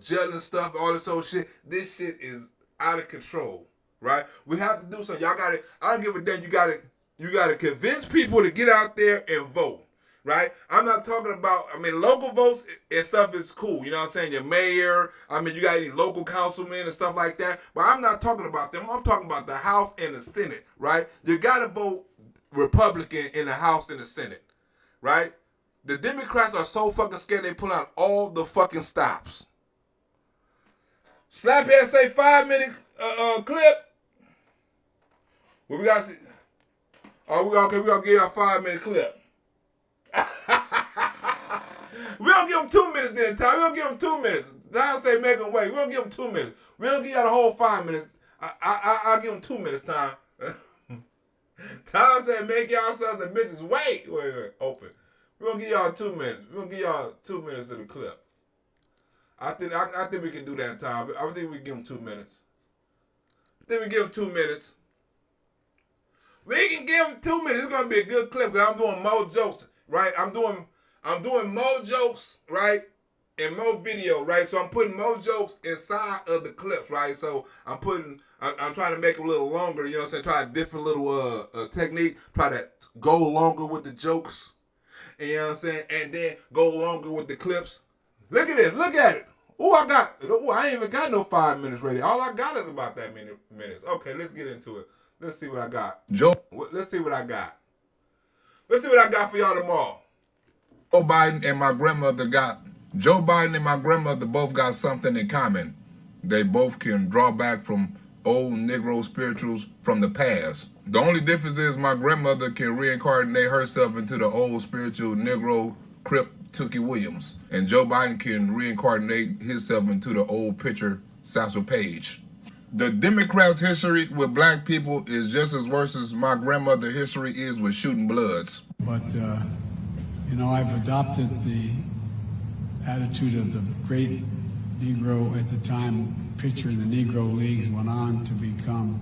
jelly stuff, all this old shit. This shit is out of control, right? We have to do something. Y'all got to, I don't give a damn, you got to convince people to get out there and vote, right? I'm not talking about, local votes and stuff is cool. You know what I'm saying? Your mayor, you got any local councilmen and stuff like that. But I'm not talking about them. I'm talking about the House and the Senate, right? You got to vote Republican in the House and the Senate, right? The Democrats are so fucking scared they pull out all the fucking stops. Slaphead say 5-minute clip. Well, we got to see. Oh, we gonna give y'all a 5-minute clip. We don't give them 2 minutes then, Tom. We don't give them 2 minutes. Tom say make them wait. We don't give them 2 minutes. We don't give y'all the whole 5 minutes. I'll give them 2 minutes, Tom. Tom said make y'all sons the bitches wait. Wait, open. We're gonna give y'all 2 minutes. We're gonna give y'all 2 minutes of the clip. I think we can do that, Tom. I think we can give them 2 minutes. I think we give them 2 minutes. We can give them 2 minutes. It's gonna be a good clip because I'm doing more jokes, right? I'm doing more jokes, right, and more video, right? So I'm putting more jokes inside of the clips, right? So I'm trying to make them a little longer. You know what I'm saying? Try a different little technique. Try to go longer with the jokes. And you know what I'm saying? And then go longer with the clips. Look at this. Look at it. I ain't even got no 5 minutes ready. All I got is about that many minutes. Okay, let's get into it. Let's see what I got. Let's see what I got. Let's see what I got for y'all tomorrow. Joe Biden and my grandmother both got something in common. They both can draw back from old Negro spirituals from the past. The only difference is my grandmother can reincarnate herself into the old spiritual Negro Crip Tookie Williams, and Joe Biden can reincarnate himself into the old pitcher Satchel Paige. The Democrats' history with black people is just as worse as my grandmother's history is with shooting bloods. But, I've adopted the attitude of the great Negro at the time pitcher in the Negro Leagues, went on to become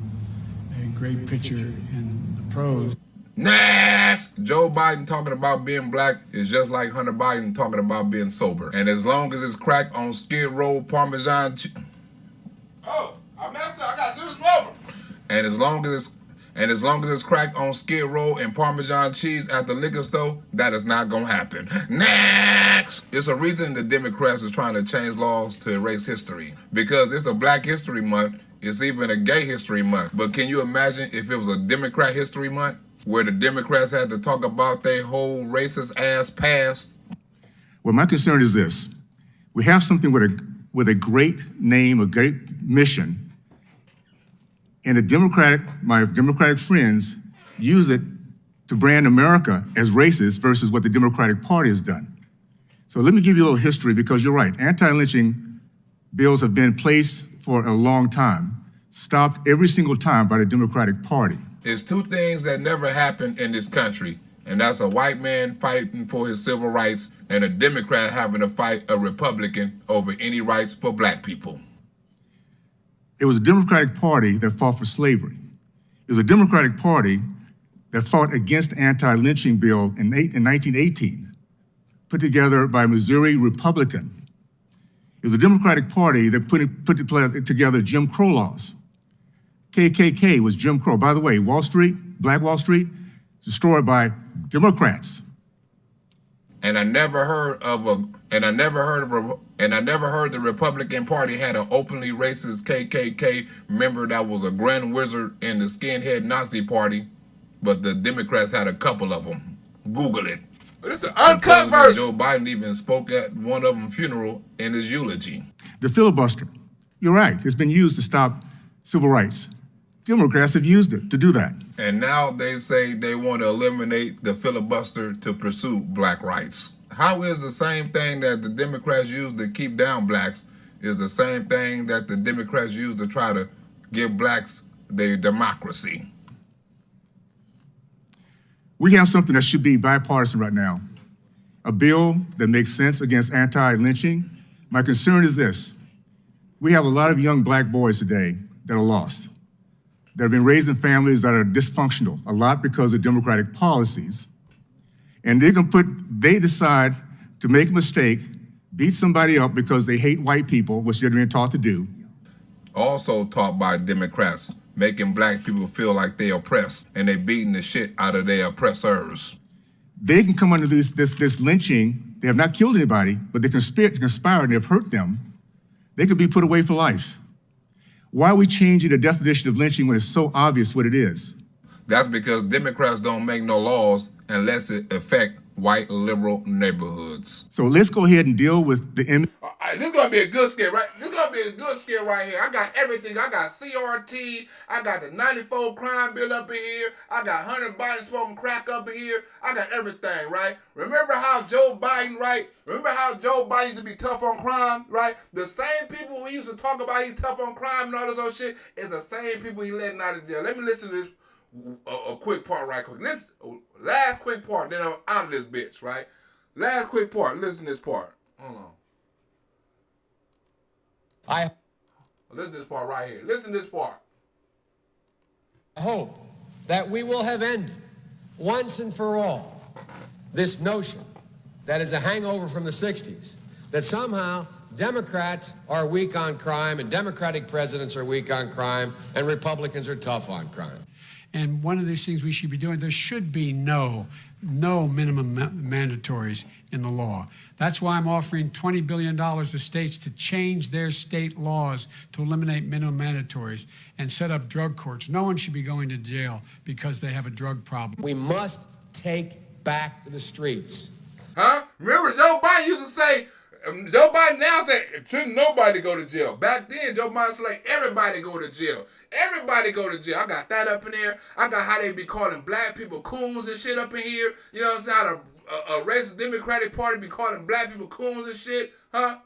a great pitcher in the pros. Next! Joe Biden talking about being black is just like Hunter Biden talking about being sober. And as long as it's cracked on Skid Row Parmesan Oh, I messed up. I gotta do this over. And as long as it's cracked on Skid Row and Parmesan cheese at the liquor store, that is not gonna happen. Next! It's a reason the Democrats is trying to change laws to erase history. Because it's a Black History Month, it's even a Gay History Month. But can you imagine if it was a Democrat History Month, where the Democrats had to talk about their whole racist ass past? Well, my concern is this. We have something with a great name, a great mission, and my Democratic friends use it to brand America as racist versus what the Democratic Party has done. So let me give you a little history, because you're right. Anti-lynching bills have been placed for a long time, stopped every single time by the Democratic Party. There's two things that never happened in this country, and that's a white man fighting for his civil rights and a Democrat having to fight a Republican over any rights for black people. It was a Democratic Party that fought for slavery. It was a Democratic Party that fought against the anti-lynching bill in 1918, put together by a Missouri Republican. It was a Democratic Party that put together Jim Crow laws. KKK was Jim Crow. By the way, Wall Street, Black Wall Street, destroyed by Democrats. And I never heard the Republican Party had an openly racist KKK member that was a grand wizard in the skinhead Nazi party, but the Democrats had a couple of them. Google it. It's the uncut version. Joe Biden even spoke at one of them funeral in his eulogy. The filibuster. You're right. It's been used to stop civil rights. Democrats have used it to do that. And now they say they want to eliminate the filibuster to pursue black rights. How is the same thing that the Democrats use to keep down blacks is the same thing that the Democrats use to try to give blacks their democracy? We have something that should be bipartisan right now. A bill that makes sense against anti-lynching. My concern is this. We have a lot of young black boys today that are lost, that have been raised in families that are dysfunctional, a lot because of Democratic policies. And they decide to make a mistake, beat somebody up because they hate white people, which they're being taught to do. Also taught by Democrats, making black people feel like they're oppressed and they're beating the shit out of their oppressors. They can come under this lynching. They have not killed anybody, but they conspired and they've hurt them. They could be put away for life. Why are we changing the definition of lynching when it's so obvious what it is? That's because Democrats don't make no laws unless it affect white liberal neighborhoods. So let's go ahead and deal with the image. This is gonna be a good scare, right? This is gonna be a good scare right here. I got everything. I got CRT. I got the 94 crime bill up in here. I got Hunter Biden smoking crack up in here. I got everything, right? Remember how Joe Biden, right? Remember how Joe Biden used to be tough on crime, right? The same people who used to talk about he's tough on crime and all this old shit is the same people he letting out of jail. Let me listen to this a quick part right quick. Listen, last quick part, then I'm out of this bitch, right? Last quick part. Listen to this part. Hold on. Listen to this part right here. Listen to this part. I hope that we will have ended once and for all this notion that is a hangover from the 60s, that somehow Democrats are weak on crime and Democratic presidents are weak on crime and Republicans are tough on crime. And one of these things we should be doing, there should be no no minimum mandatories in the law. That's why I'm offering $20 billion to states to change their state laws to eliminate minimum mandatories and set up drug courts. No one should be going to jail because they have a drug problem. We must take back the streets. Huh? Remember Joe Biden used to say, Joe Biden now said, shouldn't nobody go to jail. Back then, Joe Biden said, like, everybody go to jail. Everybody go to jail. I got that up in there. I got how they be calling black people coons and shit up in here. You know what I'm saying? How a racist Democratic Party be calling black people coons and shit. Huh?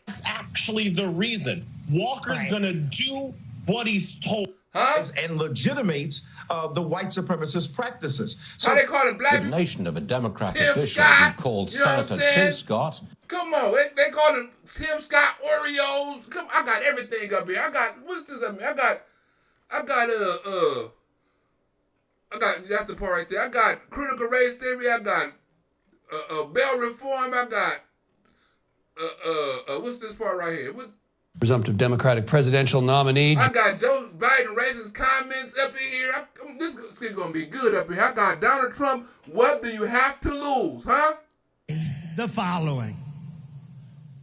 That's actually the reason. Walker's gonna do what he's told and legitimates the white supremacist practices. So how they call it black the nation of a Democrat Tim official Scott, who called you know Senator Tim Scott. Come on, they call him Tim Scott Oreos. Come, I got everything up here. I got what's this up here? I got that's the part right there. I got critical race theory. I got bail reform. I got what's this part right here? What's Presumptive Democratic presidential nominee. I got Joe Biden racist comments up in here. This is going to be good up here. I got Donald Trump. What do you have to lose, huh? The following.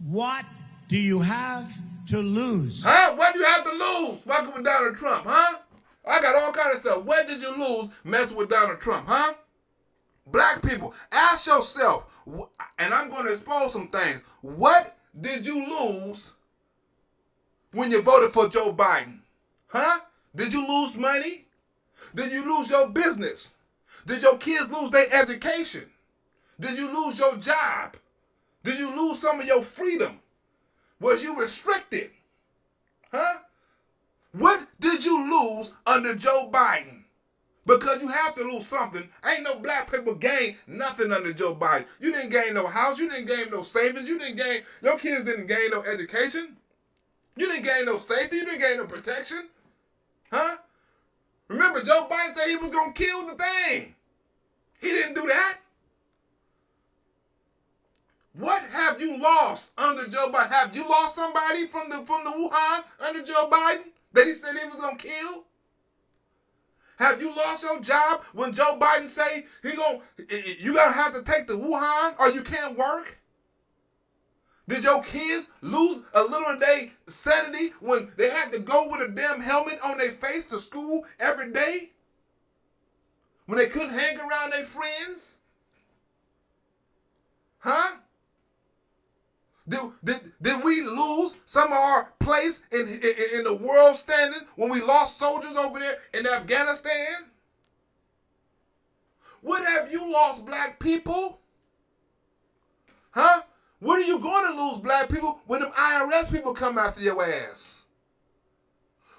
What do you have to lose? Huh? What do you have to lose? Walking with Donald Trump, huh? I got all kind of stuff. What did you lose messing with Donald Trump, huh? Black people, ask yourself, and I'm going to expose some things. What did you lose when you voted for Joe Biden? Huh? Did you lose money? Did you lose your business? Did your kids lose their education? Did you lose your job? Did you lose some of your freedom? Was you restricted? Huh? What did you lose under Joe Biden? Because you have to lose something. Ain't no black people gain nothing under Joe Biden. You didn't gain no house. You didn't gain no savings. Your kids didn't gain no education. You didn't gain no safety. You didn't gain no protection. Huh? Remember, Joe Biden said he was going to kill the thing. He didn't do that. What have you lost under Joe Biden? Have you lost somebody from the Wuhan under Joe Biden that he said he was going to kill? Have you lost your job when Joe Biden say you going to have to take the Wuhan or you can't work? Did your kids lose a little of their sanity when they had to go with a damn helmet on their face to school every day? When they couldn't hang around their friends? Huh? Did we lose some of our place in the world standing when we lost soldiers over there in Afghanistan? What have you lost, black people? Huh? What are you going to lose, black people, when them IRS people come after your ass?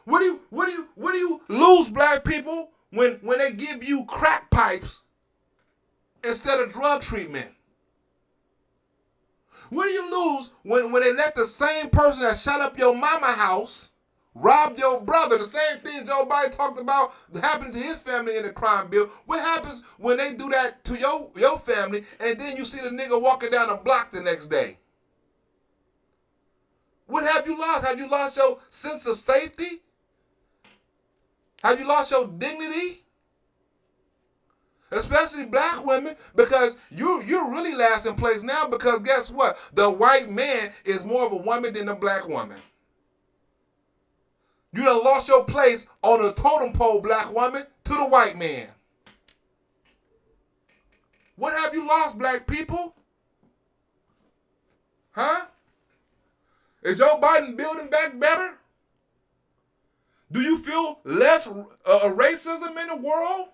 What do you lose, black people, when they give you crack pipes instead of drug treatment? What do you lose when they let the same person that shot up your mama house rob your brother? The same thing Joe Biden talked about happening to his family in the crime bill. What happens when they do that to your family and then you see the nigga walking down the block the next day? What have you lost? Have you lost your sense of safety? Have you lost your dignity? Especially black women, because you're really last in place now, because guess what? The white man is more of a woman than the black woman. You done lost your place on the totem pole, black woman, to the white man. What have you lost, black people? Huh? Is Joe Biden building back better? Do you feel less racism in the world?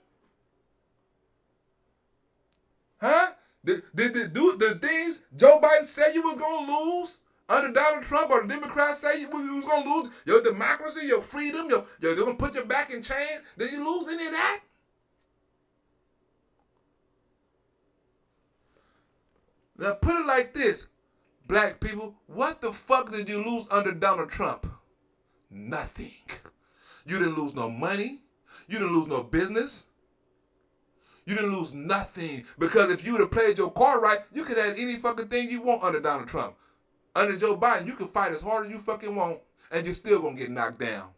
Huh? Did the things Joe Biden said you was going to lose under Donald Trump, or the Democrats say you was going to lose your democracy, your freedom, they're going to put you back in chains? Did you lose any of that? Now put it like this, black people, what the fuck did you lose under Donald Trump? Nothing. You didn't lose no money. You didn't lose no business. You didn't lose nothing, because if you would have played your card right, you could have any fucking thing you want under Donald Trump. Under Joe Biden, you can fight as hard as you fucking want, and you're still going to get knocked down.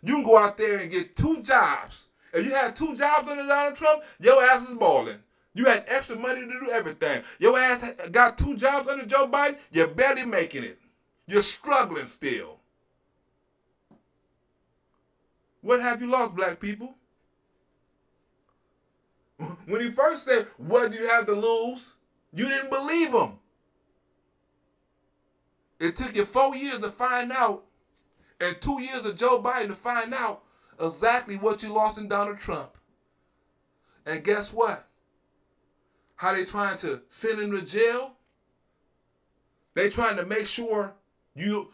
You can go out there and get 2 jobs If you had 2 jobs under Donald Trump, your ass is balling. You had extra money to do everything. Your ass got 2 jobs under Joe Biden, you're barely making it. You're struggling still. What have you lost, black people? When he first said, what do you have to lose? You didn't believe him. It took you 4 years to find out, and 2 years of Joe Biden to find out exactly what you lost in Donald Trump. And guess what? How they trying to send him to jail? They trying to make sure you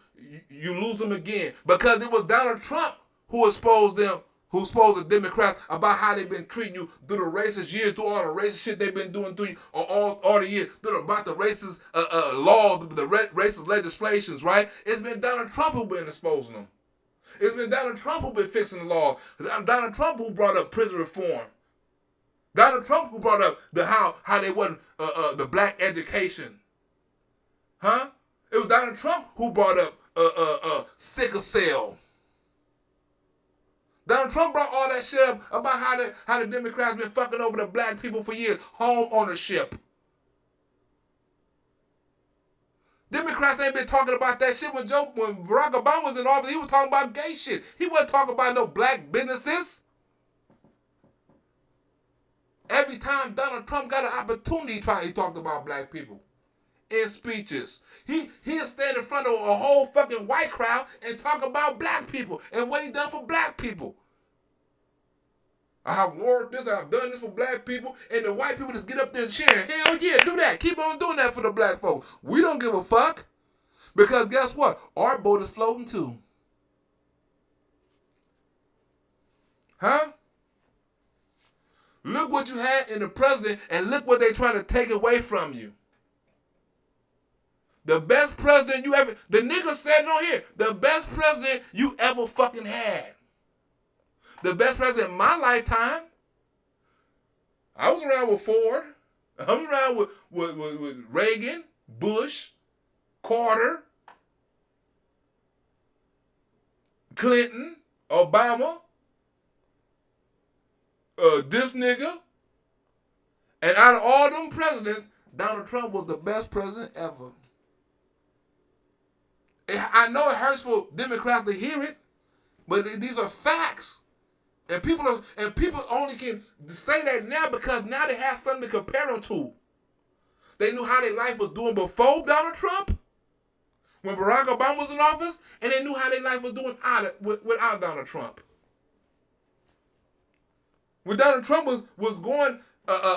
lose him again. Because it was Donald Trump who exposed them, who exposed the Democrats about how they've been treating you through the racist years, through all the racist shit they've been doing through you all the years, about the racist laws, the racist legislations, right? It's been Donald Trump who been exposing them. It's been Donald Trump who been fixing the law. Donald Trump who brought up prison reform. Donald Trump who brought up how they wasn't the black education. Huh? It was Donald Trump who brought up sickle cell. Donald Trump brought all that shit up about how the Democrats been fucking over the black people for years. Home ownership. Democrats ain't been talking about that shit when Barack Obama was in office. He was talking about gay shit. He wasn't talking about no black businesses. Every time Donald Trump got an opportunity, he talked about black people in speeches. He'll stand in front of a whole fucking white crowd and talk about black people and what he done for black people. I have worked this, I have done this for black people, and the white people just get up there and cheer. Hell yeah, do that. Keep on doing that for the black folks. We don't give a fuck. Because guess what? Our boat is floating too. Huh? Look what you had in the president, and look what they're trying to take away from you. The best president you ever, the nigga said it on here, the best president you ever fucking had. The best president in my lifetime. I was around with Ford. I was around with Reagan, Bush, Carter, Clinton, Obama, this nigga. And out of all them presidents, Donald Trump was the best president ever. I know it hurts for Democrats to hear it, but these are facts. And people only can say that now because now they have something to compare them to. They knew how their life was doing before Donald Trump, when Barack Obama was in office, and they knew how their life was doing without Donald Trump. When Donald Trump was going,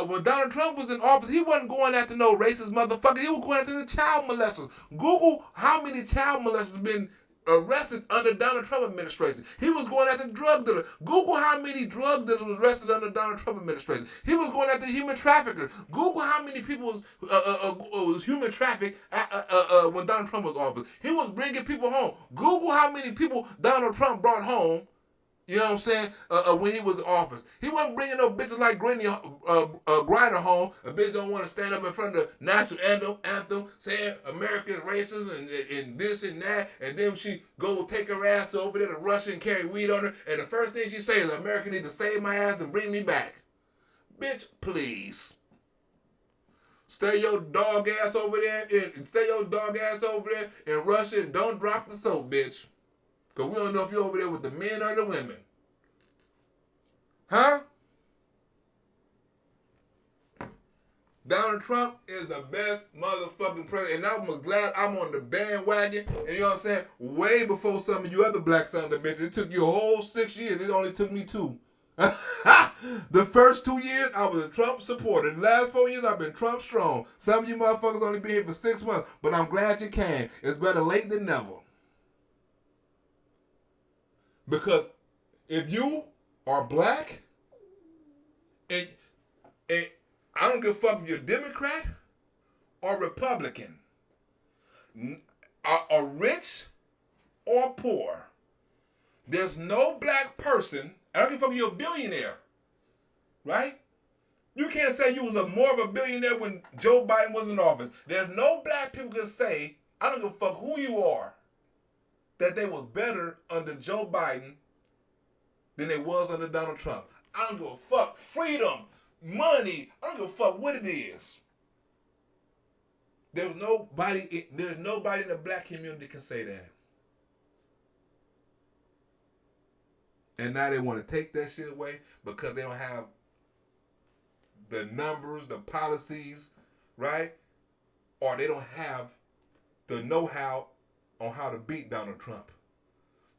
when Donald Trump was in office, he wasn't going after no racist motherfucker. He was going after the child molesters. Google how many child molesters been arrested under Donald Trump administration. He was going after drug dealers. Google how many drug dealers was arrested under Donald Trump administration. He was going after human traffickers. Google how many people was human trafficked when Donald Trump was in office. He was bringing people home. Google how many people Donald Trump brought home. You know what I'm saying? When he was in office. He wasn't bringing no bitches like Grinder home. A bitch don't want to stand up in front of the national anthem saying American racism and this and that. And then she go take her ass over there to Russia and carry weed on her. And the first thing she says is, America need to save my ass and bring me back. Bitch, please. Stay your dog ass over there in Russia and don't drop the soap, bitch. Because we don't know if you're over there with the men or the women. Huh? Donald Trump is the best motherfucking president. And I'm glad I'm on the bandwagon. And you know what I'm saying? Way before some of you other black sons of bitches. It took you a whole 6 years. It only took me 2. The first 2 years, I was a Trump supporter. The last 4 years, I've been Trump strong. Some of you motherfuckers only been here for 6 months. But I'm glad you came. It's better late than never. Because if you are black, and I don't give a fuck if you're Democrat or Republican, or rich or poor, there's no black person, I don't give a fuck if you're a billionaire, right? You can't say you was more of a billionaire when Joe Biden was in office. There's no black people can say, I don't give a fuck who you are, that they was better under Joe Biden than they was under Donald Trump. I don't give a fuck. Freedom, money, I don't give a fuck what it is. There's nobody in the black community can say that. And now they want to take that shit away because they don't have the numbers, the policies, right? Or they don't have the know-how on how to beat Donald Trump.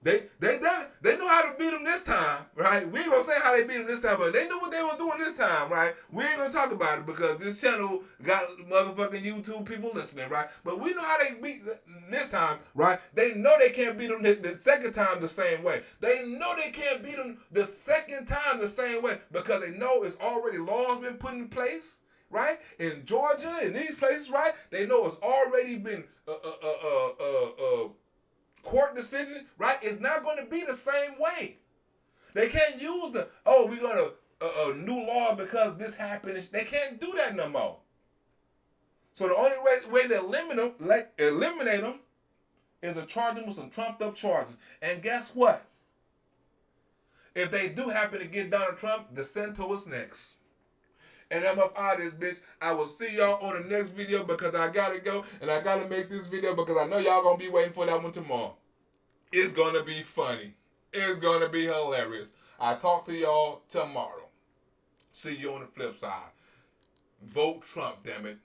They done it. They know how to beat him this time, right? We ain't gonna say how they beat him this time, but they knew what they were doing this time, right? We ain't gonna talk about it because this channel got motherfucking YouTube people listening, right? But we know how they beat this time, right? They know they can't beat him the second time the same way. They know they can't beat him the second time the same way because they know it's already laws been put in place, right? In Georgia, in these places, right? They know it's already been court decision, right? It's not going to be the same way. They can't use we're going to a new law because this happened. They can't do that no more. So the only way to eliminate them is to charge them with some trumped up charges. And guess what? If they do happen to get Donald Trump, DeSanto is next. And I'm up out of this bitch. I will see y'all on the next video because I gotta go and I gotta make this video because I know y'all gonna be waiting for that one tomorrow. It's gonna be funny. It's gonna be hilarious. I'll talk to y'all tomorrow. See you on the flip side. Vote Trump, damn it.